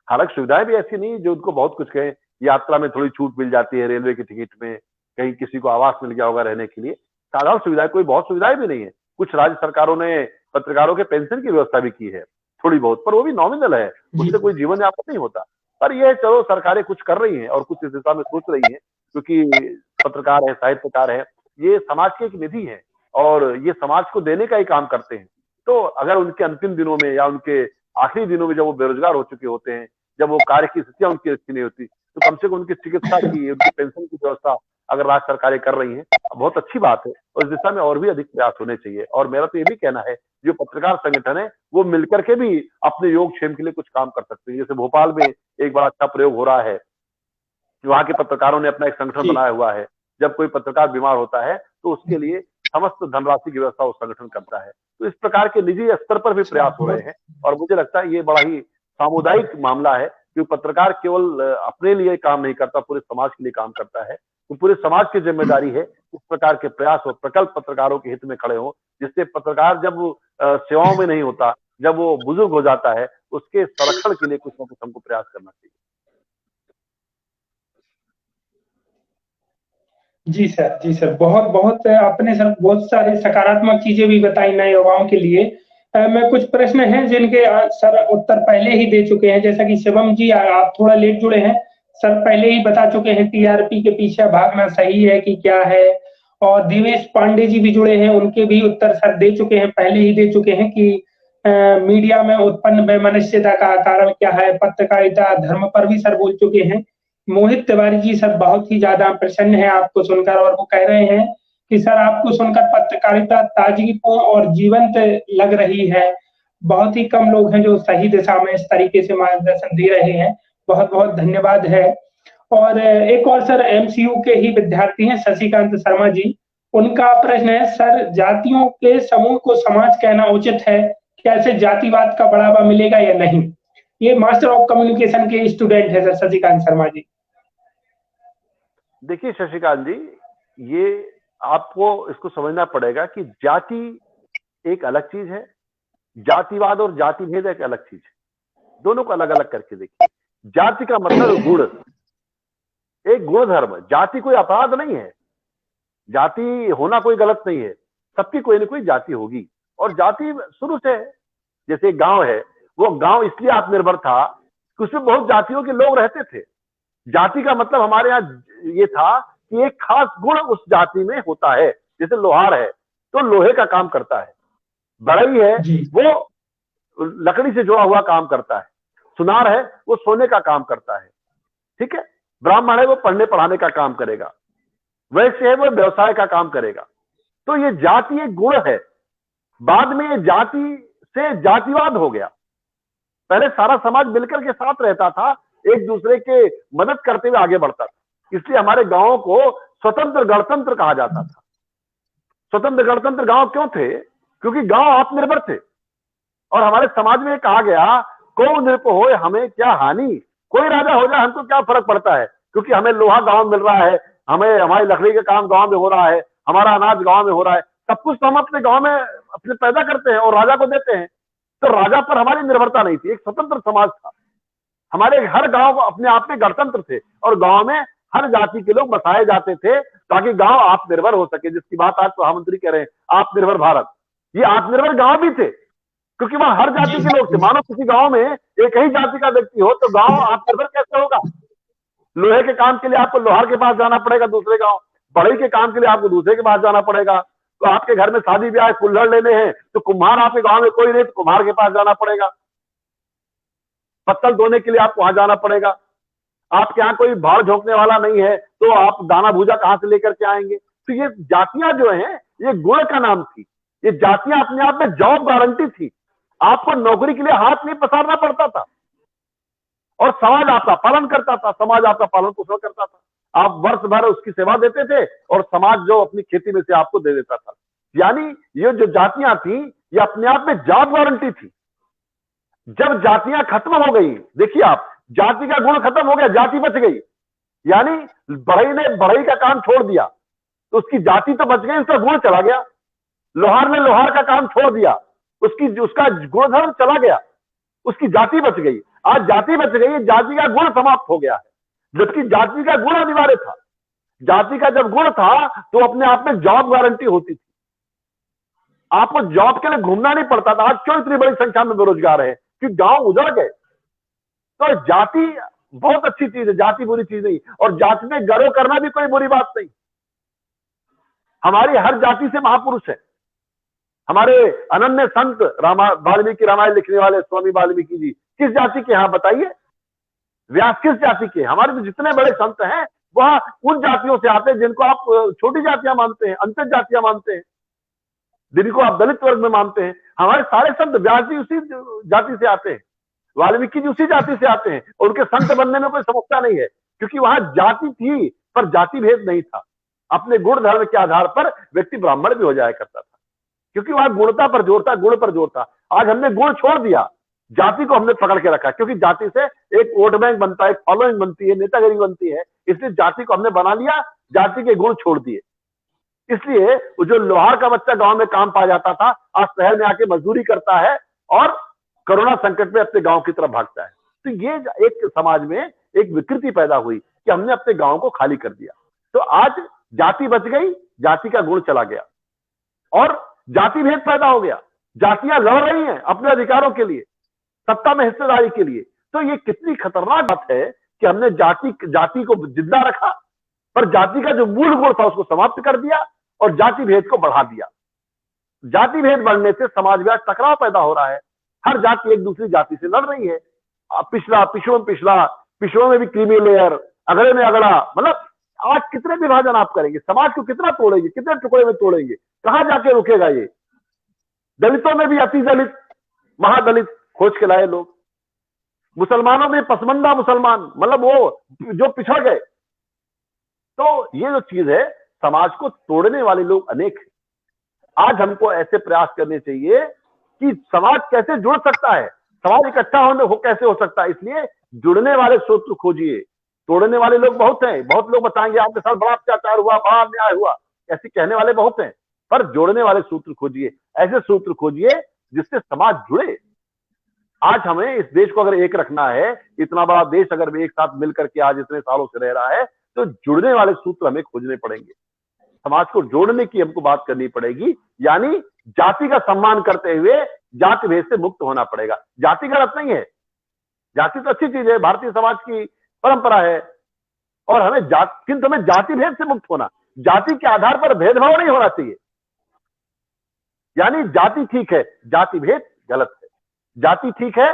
हालांकि सुविधाएं भी ऐसी नहीं जो उनको बहुत कुछ कहें, यात्रा में थोड़ी छूट मिल जाती है, रेलवे की टिकट में, कहीं किसी को आवास मिल गया होगा रहने के लिए, साधारण सुविधाएं, कोई बहुत सुविधाएं भी नहीं है। कुछ राज्य सरकारों ने पत्रकारों के पेंशन की व्यवस्था भी की है थोड़ी बहुत, पर वो भी नॉमिनल है, जी उससे कोई जीवन यापन नहीं होता। पर यह चलो, सरकारें कुछ कर रही हैं और कुछ इस दिशा में सोच रही हैं, क्योंकि पत्रकार है, साहित्यकार है, ये समाज की एक निधि है, और ये समाज को देने का ही काम करते हैं। तो अगर उनके अंतिम दिनों में या उनके आखिरी दिनों में, जब वो बेरोजगार हो चुके होते हैं, जब वो कार्य की स्थितियां उनकी अच्छी नहीं होती, तो कम से कम उनकी चिकित्सा की, उनकी पेंशन की व्यवस्था अगर राज्य सरकारें कर रही हैं, बहुत अच्छी बात है, और इस दिशा में और भी अधिक प्रयास होने चाहिए। और मेरा तो ये भी कहना है, जो पत्रकार संगठन है वो मिलकर के भी अपने योगक्षेम के लिए कुछ काम कर सकते हैं। जैसे भोपाल में एक बड़ा अच्छा प्रयोग हो रहा है, वहां के पत्रकारों ने अपना एक संगठन जी। बनाया हुआ है। जब कोई पत्रकार बीमार होता है तो उसके लिए समस्त धनराशि की व्यवस्था वो संगठन करता है। तो इस प्रकार के निजी स्तर पर भी अच्छा, प्रयास हो रहे हैं, और मुझे लगता है ये बड़ा ही सामुदायिक मामला है, कि पत्रकार केवल अपने लिए काम नहीं करता, पूरे समाज के लिए काम करता है। तो पूरे समाज की जिम्मेदारी है इस प्रकार के प्रयास और प्रकल्प पत्रकारों के हित में खड़े हों, जिससे पत्रकार जब सेवाओं में नहीं होता, जब वो बुजुर्ग हो जाता है, उसके संरक्षण के लिए कुछ ना कुछ हमको प्रयास करना चाहिए। जी सर, जी सर। बहुत-बहुत आपने सर बहुत सारे सकारात्मक चीज़ें भी बताई नए युवाओं के लिए। मैं कुछ प्रश्न हैं जिनके सर उत्तर पहले ही दे चुके हैं, जैसा कि शिवम जी आप थोड़ा लेट जुड़े हैं। सर पहले ही बता चुके हैं टीआरपी के पीछे भागना सही है कि क्या है? और दिवेश पांडे जी भी जुड़े हैं, उनके भी उत्तर सर दे चुके हैं, पहले ही दे चुके हैं कि मीडिया में उत्पन्न वैमनस्यता का कारण क्या है? पत्रकारिता धर्म पर भी सर बोल चुके हैं। मोहित तिवारी जी सर बहुत ही ज़्यादा प्रसन्न हैं आपको सुनकर और वो कह रहे हैं कि सर आपको सुनकर पत्रकारिता ताज़गीपूर्ण और जीवंत लग रही है। बहुत ही कम लोग हैं जो सही दिशा में इस तरीके से मार्गदर्शन दे रहे हैं। बहुत-बहुत धन्यवाद है। और एक और सर एमसीयू के ही विद्यार्थी हैं शशिकांत शर्मा जी। उनका प्रश्न है सर जातियों के समूह को समाज कहना उचित है? क्या इससे जातिवाद का बढ़ावा मिलेगा या नहीं? ये मास्टर ऑफ कम्युनिकेशन के स्टूडेंट हैं सर शशिकांत शर्मा जी। देखिए शशिकांत जी, ये आपको इसको समझना पड़ेगा कि जाति एक अलग चीज है, जातिवाद और जाति भेद एक अलग चीज है। दोनों को अलग अलग करके देखिए। जाति का मतलब गुण, एक गुण धर्म। जाति कोई अपराध नहीं है, जाति होना कोई गलत नहीं है। सबकी कोई ना कोई जाति होगी, और जाति शुरू से है। जैसे एक गांव है, वो गांव इसलिए आत्मनिर्भर था कि उसमें बहुत जातियों के लोग रहते थे। जाति का मतलब हमारे यहाँ ये था कि एक खास गुण उस जाति में होता है। जैसे लोहार है तो लोहे का काम करता है, बढ़ई है जी। वो लकड़ी से जुड़ा हुआ काम करता है, सुनार है वो सोने का काम करता है, ठीक है। ब्राह्मण है वो पढ़ने पढ़ाने का काम करेगा, वैश्य है वो व्यवसाय का काम करेगा। तो ये जाति एक गुण है। बाद में ये जाति से जातिवाद हो गया। पहले सारा समाज मिलकर के साथ रहता था, एक दूसरे के मदद करते हुए आगे बढ़ता था। इसलिए हमारे गांवों को स्वतंत्र गणतंत्र कहा जाता था। स्वतंत्र गणतंत्र गांव क्यों थे? क्योंकि गांव आत्मनिर्भर थे। और हमारे समाज में कहा गया, को नृप हो हमें क्या हानि, कोई राजा हो जाए हमको क्या फर्क पड़ता है, क्योंकि हमें लोहा गांव में मिल रहा है, हमें हमारी लकड़ी का काम गांव में हो रहा है, हमारा अनाज गांव में हो रहा है, सब कुछ तो हम अपने गांव में अपने पैदा करते हैं और राजा को देते हैं। तो राजा पर हमारी निर्भरता नहीं थी, एक स्वतंत्र समाज था। हमारे हर गांव अपने आप में गणतंत्र थे, और गांव में हर जाति के लोग बसाए जाते थे ताकि गांव आत्मनिर्भर हो सके। जिसकी बात आज प्रधानमंत्री कह रहे हैं, आत्मनिर्भर भारत, ये आत्मनिर्भर गांव भी थे, क्योंकि वहां हर जाति के लोग थे। मानो किसी गांव में एक ही जाति का व्यक्ति हो तो गांव आत्मनिर्भर कैसे होगा? लोहे के काम के लिए आपको लोहार के पास जाना पड़ेगा दूसरे गांव, बढ़ई के काम के लिए आपको दूसरे के पास जाना पड़ेगा। तो आपके घर में शादी ब्याह कुल्हड़ लेने हैं तो कुम्हार आपके गांव में कोई नहीं तो कुम्हार के पास जाना पड़ेगा। पत्तल धोने के लिए आपको वहां जाना पड़ेगा। आपके यहाँ कोई भाड़ झोंकने वाला नहीं है तो आप दाना भूजा कहां से लेकर के आएंगे? तो ये जातियां जो हैं ये गुण का नाम थी। ये जातियां अपने आप में जॉब गारंटी थी, आपको नौकरी के लिए हाथ नहीं पसारना पड़ता था, और समाज आपका पालन करता था, समाज आपका पालन पोषण करता था। आप वर्ष भर उसकी सेवा देते थे और समाज जो अपनी खेती में से आपको दे देता था। यानी ये जो जातियां थी ये अपने आप में जॉब गारंटी थी। जब जातियां खत्म हो गई, देखिए आप, जाति का गुण खत्म हो गया, जाति बच गई। यानी बढ़ई ने बढ़ई का काम छोड़ दिया तो उसकी जाति तो बच गई, उसका गुण चला गया। लोहार ने लोहार का काम छोड़ दिया, उसका गुणधर्म चला गया, उसकी जाति बच गई। आज जाति बच गई, जाति का गुण समाप्त हो गया है, जबकि जाति का गुण अनिवार्य था। जाति का जब गुण था तो अपने आप में जॉब गारंटी होती थी, आपको जॉब के लिए घूमना नहीं पड़ता था। आज क्यों इतनी बड़ी संख्या में बेरोजगार है? कि गांव उजड़ गए। तो जाति बहुत अच्छी चीज है, जाति बुरी चीज नहीं, और जाति में गर्व करना भी कोई बुरी बात नहीं। हमारी हर जाति से महापुरुष है। हमारे अनन्य संत वाल्मीकि रामायण लिखने वाले स्वामी वाल्मीकि जी किस जाति के? यहाँ बताइए, व्यास किस जाति के? हमारे तो जितने बड़े संत हैं वह उन जातियों से आते हैं जिनको आप छोटी जातियां मानते हैं, अंतर जातियां मानते हैं, जिनको आप दलित वर्ग में मानते हैं। हमारे सारे संत व्यास जी उसी जाति से आते हैं, वाल्मीकि जी उसी जाति से आते हैं, और उनके संत बनने में कोई समस्या नहीं है, क्योंकि वहां जाति थी पर जाति भेद नहीं था। अपने गुण धर्म के आधार पर व्यक्ति ब्राह्मण भी हो जाया करता था, क्योंकि वहां गुणता पर जोर था, गुण पर जोर था। आज हमने गुण छोड़ दिया, जाति को हमने पकड़ के रखा, क्योंकि जाति से एक वोट बैंक बनता है, फॉलोइंग बनती है, नेतागिरी बनती है, इसलिए जाति को हमने बना लिया, जाति के गुण छोड़ दिए। इसलिए जो लोहार का बच्चा गांव में काम पा जाता था, आज शहर में आके मजदूरी करता है और कोरोना संकट में अपने गांव की तरफ भागता है। तो ये एक समाज में एक विकृति पैदा हुई कि हमने अपने गांव को खाली कर दिया। तो आज जाति बच गई, जाति का गुण चला गया और जाति भेद पैदा हो गया। जातियां लड़ रही हैं अपने अधिकारों के लिए, सत्ता में हिस्सेदारी के लिए। तो ये कितनी खतरनाक बात है कि हमने जाति को जिंदा रखा, पर जाति का जो मूल गुण था उसको समाप्त कर दिया और जाति भेद को बढ़ा दिया। जाति भेद बढ़ने से समाज में टकराव पैदा हो रहा है। हर जाति एक दूसरी जाति से लड़ रही है। पिछड़ों में भी क्रीमी लेयर, अगड़े में अगड़ा। मतलब आज कितने विभाजन आप करेंगे, समाज को कितना तोड़ेंगे, कितने टुकड़े में तोड़ेंगे, कहां जाके रुकेगा ये। दलितों में भी अति दलित, महादलित खोज के लाए लोग। मुसलमानों में पसमंदा मुसलमान, मतलब वो जो पिछड़ गए। तो ये जो चीज है, समाज को तोड़ने वाले लोग अनेक हैं। आज हमको ऐसे प्रयास करने चाहिए कि समाज कैसे जुड़ सकता है, समाज इकट्ठा होने हो कैसे हो सकता है। इसलिए जुड़ने वाले सूत्र खोजिए। तोड़ने वाले लोग बहुत हैं, बहुत लोग बताएंगे आपके साथ बड़ा अत्याचार हुआ, बड़ा अन्याय हुआ, ऐसे कहने वाले बहुत हैं। पर जोड़ने वाले सूत्र खोजिए, ऐसे सूत्र खोजिए जिससे समाज जुड़े। आज हमें इस देश को अगर एक रखना है, इतना बड़ा देश अगर एक साथ मिलकर के आज इतने सालों से रह रहा है, तो जुड़ने वाले सूत्र हमें खोजने पड़ेंगे। समाज को जोड़ने की हमको बात करनी पड़ेगी, यानी जाति का सम्मान करते हुए जाति भेद से मुक्त होना पड़ेगा। जाति गलत नहीं है, जाति तो अच्छी चीज है, भारतीय समाज की परंपरा है। और हमें किंतु हमें जाति भेद से मुक्त होना, जाति के आधार पर भेदभाव नहीं होना चाहिए। यानी जाति ठीक है, जाति भेद गलत है। जाति ठीक है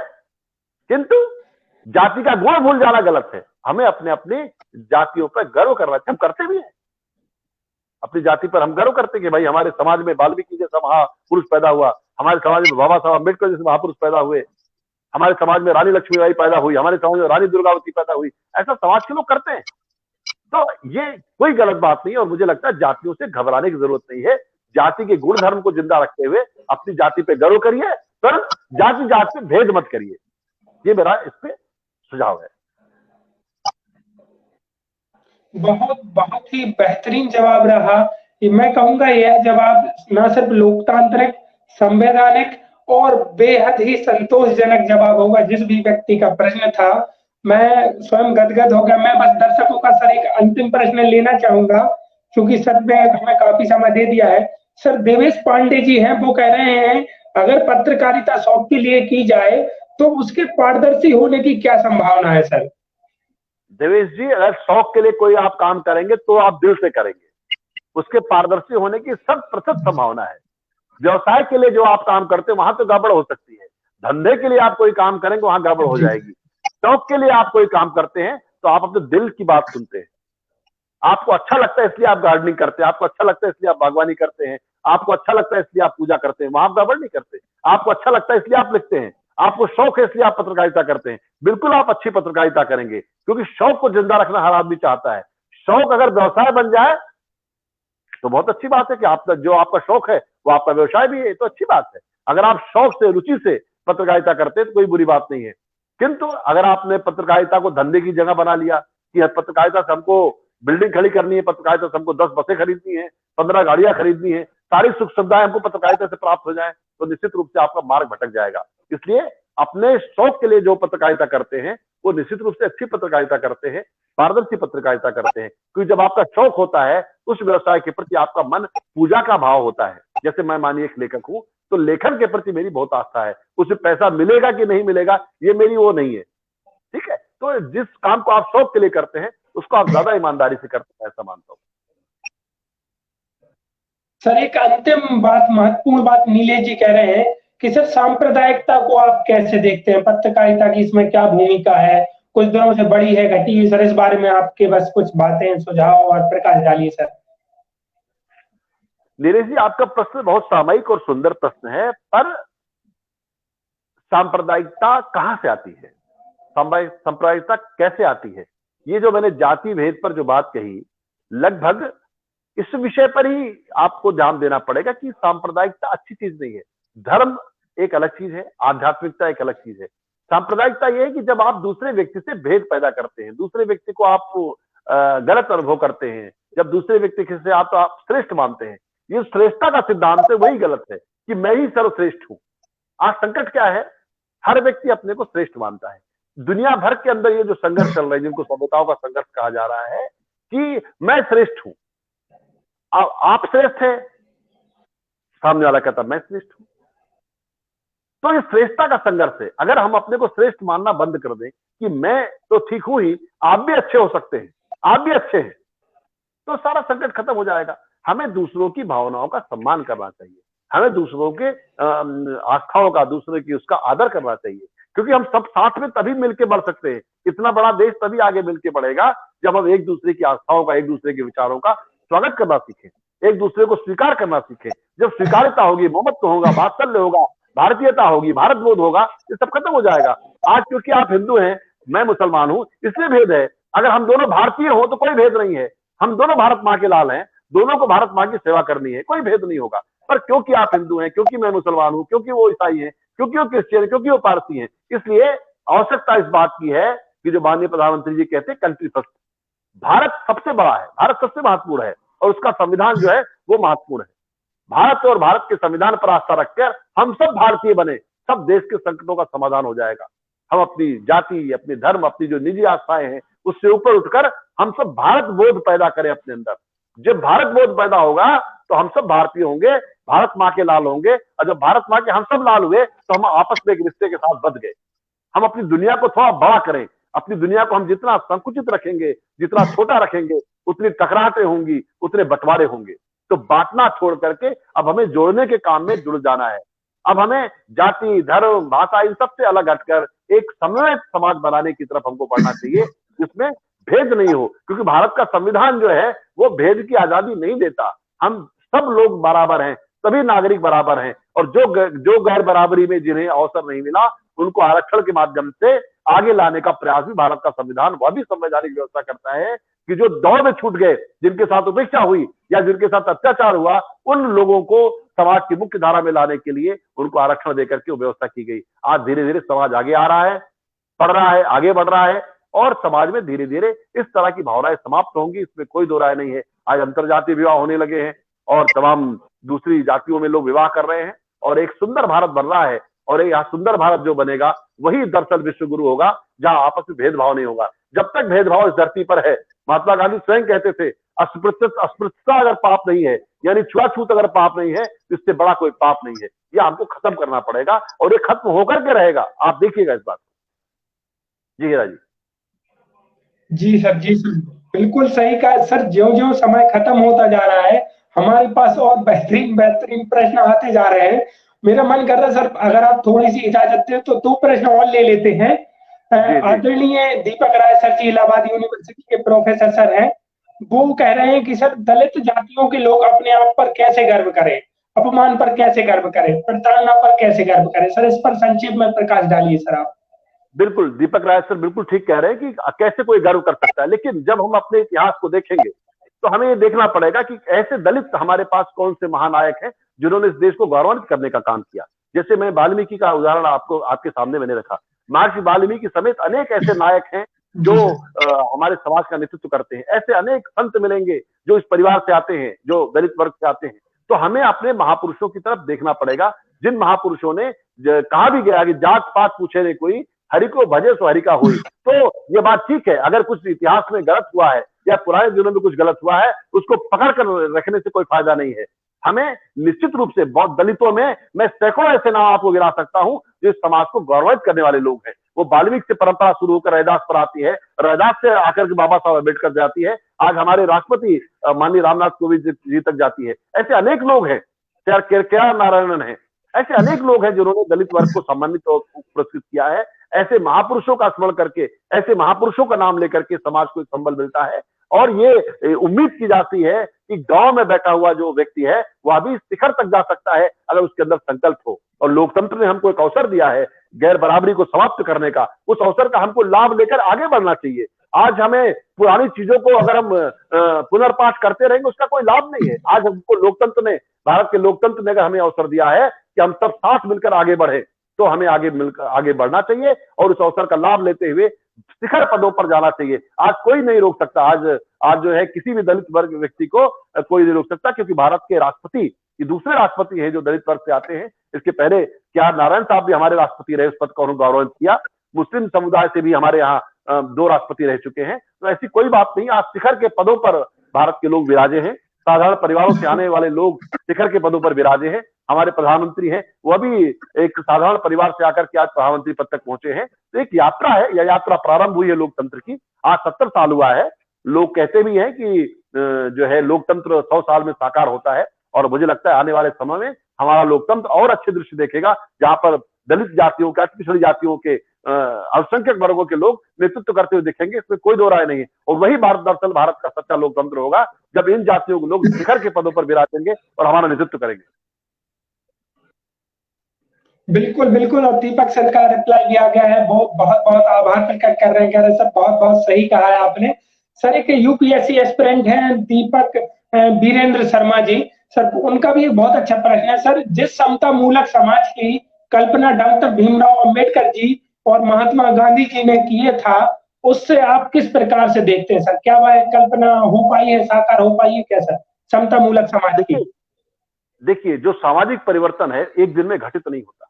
किंतु जाति का गुण भूल जाना गलत है। हमें अपने अपनी जातियों पर गर्व करना चाहिए, हम करते भी हैं। अपनी जाति पर हम गर्व करते हैं कि भाई हमारे समाज में वाल्मीकि जैसा महापुरुष पैदा हुआ, हमारे समाज में बाबा साहब अम्बेडकर जैसे महापुरुष पैदा हुए, हमारे समाज में रानी लक्ष्मीबाई पैदा हुई, हमारे समाज में रानी दुर्गावती पैदा हुई। ऐसा समाज के लोग करते हैं। तो ये कोई गलत बात नहीं है और मुझे लगता है जातियों से घबराने की जरूरत नहीं है। जाति के गुण धर्म को जिंदा रखते हुए अपनी जाति पे गर्व करिए, पर जाति जाति पे भेद मत करिए। ये मेरा इस पे सुझाव है। बहुत बहुत ही बेहतरीन जवाब रहा। मैं कहूंगा यह जवाब न सिर्फ लोकतांत्रिक, संवैधानिक और बेहद ही संतोषजनक जवाब होगा। जिस भी व्यक्ति का प्रश्न था, मैं स्वयं गदगद हो गया। मैं बस दर्शकों का सर एक अंतिम प्रश्न लेना चाहूंगा, क्योंकि सर ने हमें काफी समय दे दिया है। सर देवेश पांडे जी हैं, वो कह रहे हैं अगर पत्रकारिता शौक के लिए की जाए तो उसके पारदर्शी होने की क्या संभावना है सर? देवेश जी, अगर शौक के लिए कोई आप काम करेंगे तो आप दिल से करेंगे, उसके पारदर्शी होने की 100% संभावना है। व्यवसाय के लिए जो आप काम करते हैं वहां तो गड़बड़ हो सकती है, धंधे के लिए आप कोई काम करेंगे वहां गड़बड़ हो जाएगी। शौक के लिए आप कोई काम करते हैं तो आप अपने दिल की बात सुनते हैं। आपको अच्छा लगता है इसलिए आप गार्डनिंग करते हैं, आपको अच्छा लगता है इसलिए आप बागवानी करते हैं, आपको अच्छा लगता है इसलिए आप पूजा करते हैं, वहां आप गड़बड़ नहीं करते। आपको अच्छा लगता है इसलिए आप लिखते हैं, आपको शौक है इसलिए आप पत्रकारिता करते हैं। बिल्कुल आप अच्छी पत्रकारिता करेंगे, क्योंकि शौक को जिंदा रखना हर आदमी चाहता है। शौक अगर व्यवसाय बन जाए तो बहुत अच्छी बात है कि आपका जो आपका शौक है वो आपका व्यवसाय भी है, तो अच्छी बात है। अगर आप शौक से, रुचि से पत्रकारिता करते हैं तो कोई बुरी बात नहीं है। किंतु अगर आपने पत्रकारिता को धंधे की जगह बना लिया कि पत्रकारिता से हमको बिल्डिंग खड़ी करनी है, पत्रकारिता से हमको 10 बसें खरीदनी है, 15 गाड़ियां खरीदनी है, सारी सुख सुविधाएं हमको पत्रकारिता से प्राप्त हो जाए, तो निश्चित रूप से आपका मार्ग भटक जाएगा। इसलिए अपने शौक के लिए जो पत्रकारिता करते हैं वो निश्चित रूप से अच्छी पत्रकारिता करते हैं, पारदर्शी पत्रकारिता करते हैं। क्योंकि जब आपका शौक होता है उस व्यवसाय के प्रति आपका मन पूजा का भाव होता है। जैसे मैं मानिए एक लेखक हूं, तो लेखन के प्रति मेरी बहुत आस्था है। उसे पैसा मिलेगा कि नहीं मिलेगा ये मेरी वो नहीं है, ठीक है। तो जिस काम को आप शौक के लिए करते हैं उसको आप ज्यादा ईमानदारी से करते हैं, ऐसा मानता हूं। सर एक अंतिम बात, महत्वपूर्ण बात नीलेश जी कह रहे हैं कि सर सांप्रदायिकता को आप कैसे देखते हैं? पत्रकारिता की इसमें क्या भूमिका है? कुछ दिनों से बढ़ी है, घटी है? सर इस बारे में आपके बस कुछ बातें, सुझाव और प्रकाश डालिए सर। नीलेश जी, आपका प्रश्न बहुत सामयिक और सुंदर प्रश्न है, पर सांप्रदायिकता कहां से आती है, सांप्रदायिकता कैसे आती है? ये जो मैंने जाति भेद पर जो बात कही, लगभग इस विषय पर ही आपको ध्यान देना पड़ेगा कि सांप्रदायिकता अच्छी चीज नहीं है। धर्म एक अलग चीज है, आध्यात्मिकता एक अलग चीज है। सांप्रदायिकता यह है कि जब आप दूसरे व्यक्ति से भेद पैदा करते हैं, दूसरे व्यक्ति को आप गलत अनुभव करते हैं, जब दूसरे व्यक्ति से आप श्रेष्ठ मानते हैं, ये श्रेष्ठता का सिद्धांत है, वही गलत है कि मैं ही सर्वश्रेष्ठ हूं। आज संकट क्या है, हर व्यक्ति अपने को श्रेष्ठ मानता है। दुनिया भर के अंदर ये जो संघर्ष चल रहा है, जिनको सभ्यताओं का संघर्ष कहा जा रहा है कि मैं श्रेष्ठ हूं, आप श्रेष्ठ है, सामने वाला कहता मैं श्रेष्ठ हूं। तो ये श्रेष्ठता का संघर्ष है। अगर हम अपने को श्रेष्ठ मानना बंद कर दें कि मैं तो ठीक हूं ही, आप भी अच्छे हो सकते हैं, आप भी अच्छे हैं, तो सारा संकट खत्म हो जाएगा। हमें दूसरों की भावनाओं का सम्मान करना चाहिए, हमें दूसरों के आस्थाओं का, दूसरे की उसका आदर करना चाहिए, क्योंकि हम सब साथ में तभी मिलकर बढ़ सकते हैं। इतना बड़ा देश तभी आगे मिलकर बढ़ेगा जब हम एक दूसरे की आस्थाओं का, एक दूसरे के विचारों का स्वागत करना सीखें, एक दूसरे को स्वीकार करना सीखें। जब स्वीकार्यता होगी, ममत्व होगा, वात्सल्य होगा, भारतीयता होगी, भारत बोध होगा, ये सब खत्म हो जाएगा। आज क्योंकि आप हिंदू हैं, मैं मुसलमान हूं, इसलिए भेद है। अगर हम दोनों भारतीय हो तो कोई भेद नहीं है, हम दोनों भारत माँ के लाल हैं, दोनों को भारत माँ की सेवा करनी है, कोई भेद नहीं होगा। पर क्योंकि आप हिंदू हैं, क्योंकि मैं मुसलमान हूं, क्योंकि वो ईसाई हैं, क्योंकि वो क्रिश्चियन है, क्योंकि वो पारसी हैं, इसलिए आवश्यकता इस बात की है कि जो माननीय प्रधानमंत्री जी कहते हैं कंट्री फर्स्ट। भारत सबसे बड़ा है, भारत सबसे महत्वपूर्ण है, और उसका संविधान जो है वो महत्वपूर्ण है। भारत और भारत के संविधान पर आस्था रखकर हम सब भारतीय बने, सब देश के संकटों का समाधान हो जाएगा। हम अपनी जाति, अपने धर्म, अपनी जो निजी आस्थाएं हैं उससे ऊपर उठकर हम सब भारत बोध पैदा करें अपने अंदर। जब भारत बोध पैदा होगा तो हम सब भारतीय होंगे, भारत माँ के लाल होंगे, और जब भारत माँ के हम सब लाल हुए तो हम आपस में एक रिश्ते के साथ बंध गए। हम अपनी दुनिया को थोड़ा बड़ा करें, अपनी दुनिया को हम जितना संकुचित रखेंगे, जितना छोटा रखेंगे, उतनी टकराहटें होंगी, उतने बंटवारे होंगे। तो बांटना छोड़ करके अब हमें जोड़ने के काम में जुड़ जाना है। अब हमें जाति, धर्म, भाषा इन सबसे अलग हटकर एक समन्वित समाज बनाने की तरफ हमको बढ़ना चाहिए, जिसमें भेद नहीं हो, क्योंकि भारत का संविधान जो है वो भेद की आजादी नहीं देता। हम सब लोग बराबर हैं, सभी नागरिक बराबर हैं, और जो गैर बराबरी में जिन्हें अवसर नहीं मिला उनको आरक्षण के माध्यम से आगे लाने का प्रयास भी भारत का संविधान, वह भी संवैधानिक व्यवस्था करता है कि जो दौड़ में छूट गए, जिनके साथ उपेक्षा हुई या जिनके साथ अत्याचार हुआ, उन लोगों को समाज की मुख्य धारा में लाने के लिए उनको आरक्षण देकर के व्यवस्था की गई। आज धीरे धीरे समाज आगे आ रहा है, बढ़ रहा है, आगे बढ़ रहा है, और समाज में धीरे धीरे इस तरह की भावनाएं समाप्त होंगी, इसमें कोई दो राय नहीं है। आज अंतरजातीय विवाह होने लगे हैं और तमाम दूसरी जातियों में लोग विवाह कर रहे हैं, और एक सुंदर भारत बन रहा है। और यह सुंदर भारत जो बनेगा वही दरअसल विश्व गुरु होगा, जहां आपस में भेदभाव नहीं होगा। जब तक भेदभाव इस धरती पर है, महात्मा गांधी स्वयं कहते थे, अस्पृश्यता अगर पाप नहीं है, यानी छुआछूत अगर पाप नहीं है, तो इससे बड़ा कोई पाप नहीं है। यह हमको खत्म करना पड़ेगा, और ये खत्म होकर के रहेगा, आप देखिएगा इस बात। जी हीरा जी। जी सर, जी सर, बिल्कुल सही कहा सर। ज्यों-ज्यों समय खत्म होता जा रहा है, हमारे पास और बेहतरीन-बेहतरीन प्रश्न आते जा रहे हैं। मेरा मन कर रहा है सर, अगर आप थोड़ी-सी इजाज़त दें तो 2 प्रश्न और ले लेते हैं। आदरणीय दीपक राय सर जी इलाहाबाद यूनिवर्सिटी के प्रोफेसर सर हैं। वो कह रहे हैं कि सर दलित जातियों के लोग अपने आप पर कैसे गर्व करें? अपमान पर कैसे गर्व करें? प्रताड़ना पर कैसे गर्व करें? सर इस पर संक्षेप में प्रकाश डालिए सर आप। बिल्कुल, दीपक राय सर बिल्कुल ठीक कह रहे हैं कि कैसे कोई गर्व कर सकता है, लेकिन जब हम अपने इतिहास को देखेंगे तो हमें ये देखना पड़ेगा कि ऐसे दलित हमारे पास कौन से महानायक हैं जिन्होंने इस देश को गौरवान्वित करने का काम किया। जैसे मैं वाल्मीकि का उदाहरण आपको आपके सामने मैंने रखा, महर्षि वाल्मीकि समेत अनेक ऐसे नायक हैं जो हमारे समाज का नेतृत्व करते हैं। ऐसे अनेक संत मिलेंगे जो इस परिवार से आते हैं, जो दलित वर्ग से आते हैं। तो हमें अपने महापुरुषों की तरफ देखना पड़ेगा, जिन महापुरुषों ने कहा भी गया कि जात पात पूछे नहीं कोई, हरि को भजे सो हरि का हुई। तो ये बात ठीक है, अगर कुछ इतिहास में गलत हुआ है या पुराने दिनों में कुछ गलत हुआ है, उसको पकड़ कर रखने से कोई फायदा नहीं है। हमें निश्चित रूप से बहुत दलितों में मैं सैकड़ों ऐसे नाम आपको गिरा सकता हूं जो इस समाज को गौरवित करने वाले लोग हैं। वो वाल्मीकि से परंपरा शुरू होकर रैदास पर आती है, रैदास से आकर के बाबा साहब अम्बेडकर जाती है, आज हमारे राष्ट्रपति माननीय रामनाथ कोविंद जी तक जाती है। ऐसे अनेक लोग हैं, क्या नारायणन है, ऐसे अनेक लोग हैं जिन्होंने दलित वर्ग को सम्मानित और पुरस्कृत किया है। ऐसे महापुरुषों का स्मरण करके, ऐसे महापुरुषों का नाम लेकर के समाज को संबल मिलता है। और ये उम्मीद की जाती है कि गांव में बैठा हुआ जो व्यक्ति है वह भी शिखर तक जा सकता है अगर उसके अंदर संकल्प हो। और लोकतंत्र ने हमको एक अवसर दिया है गैर बराबरी को समाप्त करने का, उस अवसर का हमको लाभ लेकर आगे बढ़ना चाहिए। आज हमें पुरानी चीजों को अगर हम पुनर्पाठ करते रहेंगे उसका कोई लाभ नहीं है। आज हमको लोकतंत्र ने, भारत के लोकतंत्र ने अगर हमें अवसर दिया है कि हम सब साथ मिलकर आगे बढ़े, तो हमें आगे बढ़ना चाहिए और उस अवसर का लाभ लेते हुए शिखर पदों पर जाना चाहिए। आज कोई नहीं रोक सकता, आज जो है किसी भी दलित वर्ग व्यक्ति को कोई नहीं रोक सकता, क्योंकि भारत के राष्ट्रपति, ये दूसरे राष्ट्रपति हैं जो दलित वर्ग से आते हैं। इसके पहले क्या नारायण साहब भी हमारे राष्ट्रपति रहे, उस पद को उन्होंने गौरवित किया। मुस्लिम समुदाय से भी हमारे यहाँ 2 राष्ट्रपति रह चुके हैं। तो ऐसी कोई बात नहीं, आज शिखर के पदों पर भारत के लोग विराजे हैं। साधारण परिवारों से आने वाले लोग शिखर के पदों पर विराजे हैं। हमारे प्रधानमंत्री हैं, वह भी एक साधारण परिवार से आकर के आज प्रधानमंत्री पद तक पहुंचे हैं। तो एक यात्रा है, यह यात्रा प्रारंभ हुई है लोकतंत्र की। आज 70 साल हुआ है। लोग कहते भी हैं कि जो है लोकतंत्र 100 साल में साकार होता है, और मुझे लगता है आने वाले समय में हमारा लोकतंत्र और अच्छे दृश्य देखेगा, जहां पर दलित जातियों के, पिछड़ी जातियों के, अल्पसंख्यक वर्गों के लोग नेतृत्व करते हुए दिखेंगे, इसमें कोई दो राय नहीं है। और वही दरअसल भारत का सच्चा लोकतंत्र होगा, जब इन जातियों के लोग शिखर के पदों पर विराजेंगे और हमारा नेतृत्व करेंगे। बिल्कुल, बिल्कुल। और दीपक सर का रिप्लाई दिया गया है, बहुत बहुत बहुत आभार प्रकट कर रहे हैं, कह रहे सर बहुत बहुत सही कहा है आपने। सर एक यूपीएससी एस्पिरेंट हैं दीपक वीरेंद्र शर्मा जी, सर उनका भी एक बहुत अच्छा प्रश्न है। सर जिस समता मूलक समाज की कल्पना डॉक्टर भीमराव अंबेडकर जी और महात्मा गांधी जी ने किए था, उससे आप किस प्रकार से देखते हैं सर? क्या वह कल्पना हो पाई है, साकार हो पाई है क्या सर समता मूलक समाज की? देखिए, जो सामाजिक परिवर्तन है एक दिन में घटित नहीं होता।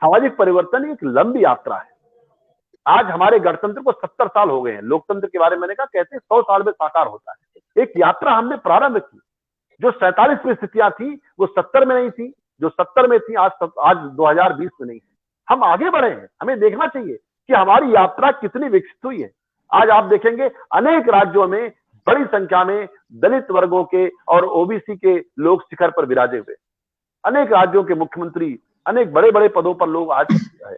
सामाजिक परिवर्तन एक लंबी यात्रा है। आज हमारे गणतंत्र को 70 साल हो गए हैं। लोकतंत्र के बारे में मैंने कहा, कहते हैं 100 साल में साकार होता है। एक यात्रा हमने प्रारंभ की। जो 47 में स्थितियां थी वो 70 में नहीं थी, जो 70 में थी आज 2020 में नहीं थी। हम आगे बढ़े हैं। हमें देखना चाहिए कि हमारी यात्रा कितनी विकसित हुई है। आज आप देखेंगे अनेक राज्यों में बड़ी संख्या में दलित वर्गों के और ओबीसी के लोग शिखर पर विराजे हुए। अनेक राज्यों के मुख्यमंत्री, अनेक बड़े बड़े पदों पर लोग आज है।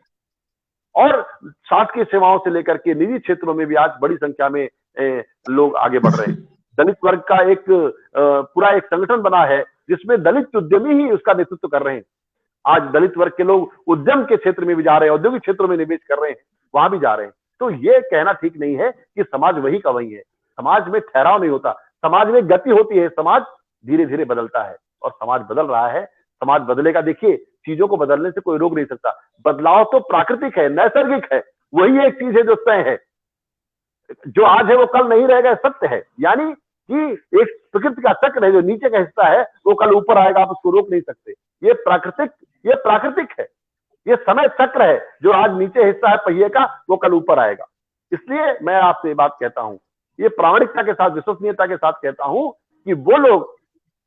और शासकीय सेवाओं से लेकर के निजी क्षेत्रों में भी आज बड़ी संख्या में लोग आगे बढ़ रहे हैं। दलित वर्ग का एक पूरा एक संगठन बना है जिसमें दलित उद्यमी ही उसका नेतृत्व कर रहे हैं। आज दलित वर्ग के लोग उद्यम के क्षेत्र में भी जा रहे हैं, औद्योगिक क्षेत्रों में निवेश कर रहे हैं, वहां भी जा रहे हैं। तो ये कहना ठीक नहीं है कि समाज वही का वही है। समाज में ठहराव नहीं होता, समाज में गति होती है। समाज धीरे धीरे बदलता है और समाज बदल रहा है। समाज बदलेगा। देखिए, चीजों को बदलने से कोई रोक नहीं सकता। बदलाव तो प्राकृतिक है, नैसर्गिक है। वही एक चीज है जो तय है। जो आज है वो कल नहीं रहेगा, सत्य है। यानी कि एक प्रकृति का चक्र है, जो नीचे का हिस्सा है वो कल ऊपर आएगा, आप उसको रोक नहीं सकते। ये प्राकृतिक है। ये समय चक्र है। जो आज नीचे हिस्सा है पहिए का, वो कल ऊपर आएगा। इसलिए मैं आपसे ये बात कहता हूं, ये प्रामाणिकता के साथ, विश्वसनीयता के साथ कहता हूं कि वो लोग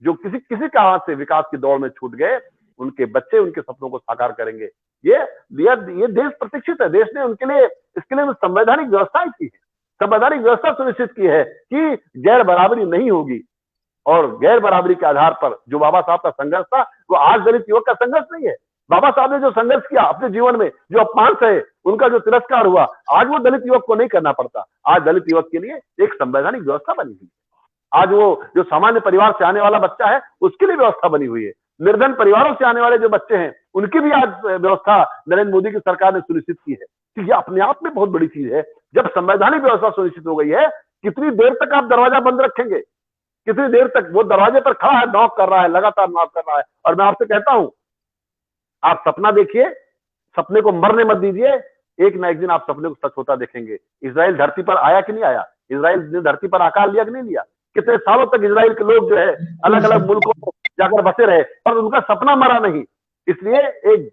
जो किसी कारण से विकास की दौड़ में छूट गए, उनके बच्चे उनके सपनों को साकार करेंगे। ये देश प्रतीक्षित है। देश ने उनके लिए, इसके लिए संवैधानिक व्यवस्थाएं की है। संवैधानिक व्यवस्था सुनिश्चित की है कि गैर बराबरी नहीं होगी। और गैर बराबरी के आधार पर जो बाबा साहब का संघर्ष था, वो आज दलित युवक का संघर्ष नहीं है। बाबा साहब ने जो संघर्ष किया अपने जीवन में, जो अपमान सहे, उनका जो तिरस्कार हुआ, आज वो दलित युवक को नहीं करना पड़ता। आज दलित युवक के लिए एक संवैधानिक व्यवस्था बनी हुई है। आज वो जो सामान्य परिवार से आने वाला बच्चा है, उसके लिए व्यवस्था बनी हुई है। निर्धन परिवारों से आने वाले जो बच्चे हैं, उनकी भी आज व्यवस्था नरेंद्र मोदी की सरकार ने सुनिश्चित की है। तो ये अपने आप में बहुत बड़ी चीज है। जब संवैधानिक व्यवस्था सुनिश्चित हो गई है, कितनी देर तक आप दरवाजा बंद रखेंगे? कितनी देर तक वो दरवाजे पर खड़ा है, नॉक कर रहा है, लगातार नॉक कर रहा है। और मैं आपसे कहता हूं, आप सपना देखिए, सपने को मरने मत दीजिए। एक ना एक दिन आप सपने को सच होता देखेंगे। इजराइल धरती पर आया कि नहीं आया? इजराइल ने धरती पर आकार लिया कि नहीं लिया? कितने सालों तक इजराइल के लोग जो है अलग अलग मुल्कों में जाकर बसे रहे, पर उनका सपना मरा नहीं। इसलिए एक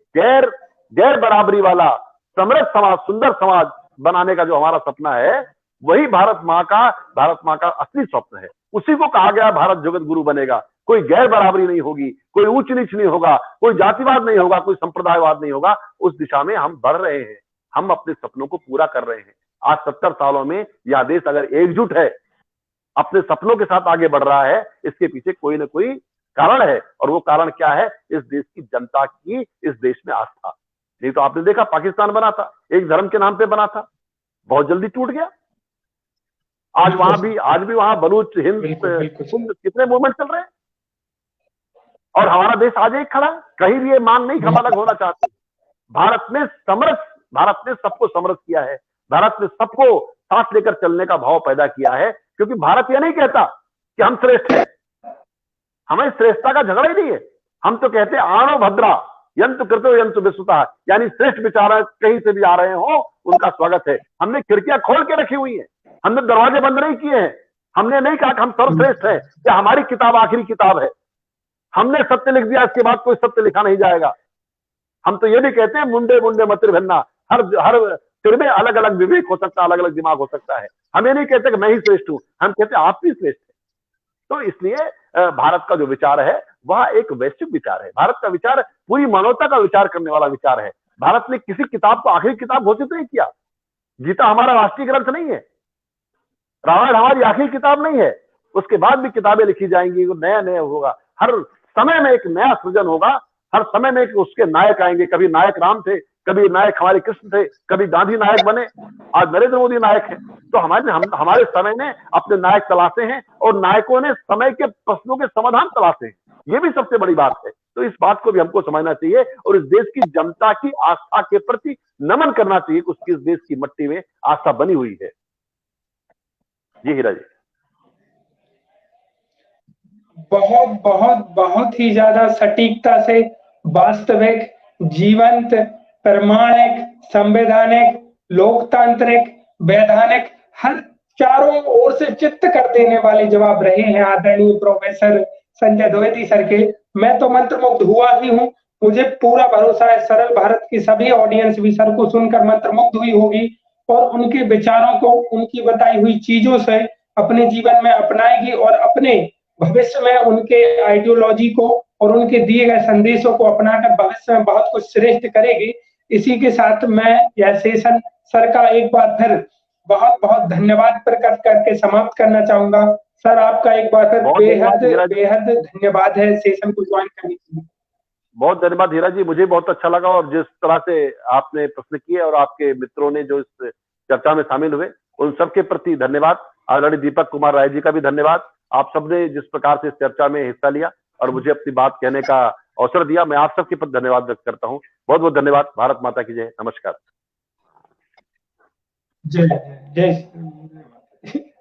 गैर बराबरी वाला समृद्ध समाज, सुंदर समाज बनाने का जो हमारा सपना है, वही भारत माँ का असली स्वप्न है। उसी को कहा गया भारत जगत गुरु बनेगा। कोई गैर बराबरी नहीं होगी, कोई ऊंच नीच नहीं होगा, कोई जातिवाद नहीं होगा, कोई संप्रदायवाद नहीं होगा। उस दिशा में हम बढ़ रहे हैं। हम अपने सपनों को पूरा कर रहे हैं। आज 70 सालों में यह देश अगर एकजुट है, अपने सपनों के साथ आगे बढ़ रहा है, इसके पीछे कोई ना कोई कारण है। और वो कारण क्या है? इस देश की जनता की इस देश में आस्था। नहीं तो आपने देखा, पाकिस्तान बना था, एक धर्म के नाम पे बना था, बहुत जल्दी टूट गया। आज भी वहां बलूच, हिंद कितने मूवमेंट चल रहे हैं। और हमारा देश आज एक खड़ा है। कहीं भी ये मांग नहीं हम अलग होना चाहते। भारत ने सबको समरस किया है। भारत ने सबको साथ लेकर चलने का भाव पैदा किया है। क्योंकि भारत ये नहीं कहता कि हम श्रेष्ठ हैं। हमें श्रेष्ठता का झगड़ा ही नहीं है। हम तो कहते हैं आणो भद्रा यंतु कृतो यंतु विश्वता, यानी श्रेष्ठ विचार कहीं से भी आ रहे हो, उनका स्वागत है। हमने खिड़कियां खोल के रखी हुई है, हमने दरवाजे बंद नहीं किए हैं। हमने नहीं कहा कि हम सर्वश्रेष्ठ हैं या हमारी किताब आखिरी किताब है। हमने सत्य लिख दिया, इसके बाद कोई सत्य लिखा नहीं जाएगा। हम तो ये भी कहते हैं मुंडे मुंडे मतिर भिन्ना, हर सिर में अलग अलग विवेक हो सकता है, अलग अलग दिमाग हो सकता है। हम ये नहीं कहते कि मैं ही श्रेष्ठ हूं, हम कहते हैं आप भी श्रेष्ठ हैं। तो इसलिए भारत का जो विचार है वह एक वैश्विक विचार है। भारत का विचार पूरी मानवता का विचार करने वाला विचार है। भारत ने किसी किताब को आखिरी किताब घोषित नहीं किया। गीता हमारा राष्ट्रीय ग्रंथ नहीं है, रामायण हमारी आखिरी किताब नहीं है। उसके बाद भी किताबें लिखी जाएंगी, नया नया होगा, हर समय में एक नया सृजन होगा, हर समय में उसके नायक आएंगे। कभी नायक राम थे, कभी नायक हमारे कृष्ण थे, कभी गांधी नायक बने, आज नरेंद्र मोदी नायक है। तो हमारे समय ने अपने नायक तलाशे हैं और नायकों ने समय के प्रश्नों के समाधान तलाशे हैं। ये भी सबसे बड़ी बात है। तो इस बात को भी हमको समझना चाहिए और इस देश की जनता की आस्था के प्रति नमन करना चाहिए कि उसकी इस देश की मिट्टी में आस्था बनी हुई है। जी हीरा जी, बहुत बहुत बहुत ही ज्यादा सटीकता से वास्तविक, जीवंत, प्रमाणिक, संवैधानिक, लोकतांत्रिक, वैधानिक, हर चारों ओर से चित्त कर देने वाले जवाब रहे हैं आदरणीय प्रोफेसर संजय द्विवेदी सर के। मैं तो मंत्रमुग्ध हुआ ही हूँ। मुझे पूरा भरोसा है सरल भारत की सभी ऑडियंस भी सर को सुनकर मंत्रमुग्ध हुई होगी और उनके विचारों को, उनकी बताई हुई चीजों से अपने जीवन में अपनाएगी और अपने भविष्य में उनके आइडियोलॉजी को और उनके दिए गए संदेशों को अपनाकर भविष्य में बहुत कुछ श्रेष्ठ करेगी। इसी के साथ मैं यह सेशन सर का एक बार फिर बहुत बहुत धन्यवाद प्रकट करके समाप्त करना चाहूंगा। सर आपका एक बार फिर बेहद बेहद धन्यवाद है सेशन को ज्वाइन करने के लिए। बहुत धन्यवाद हीरा जी, मुझे बहुत अच्छा लगा और जिस तरह से आपने प्रश्न किए और आपके मित्रों ने जो इस चर्चा में शामिल हुए उन सबके प्रति धन्यवाद। आदरणीय दीपक कुमार राय जी का भी धन्यवाद। आप सबने जिस प्रकार से इस चर्चा में हिस्सा लिया और मुझे अपनी बात कहने का अवसर दिया, मैं आप सबके प्रति धन्यवाद व्यक्त करता हूँ। बहुत बहुत धन्यवाद। भारत माता की जय। नमस्कार। जय जय।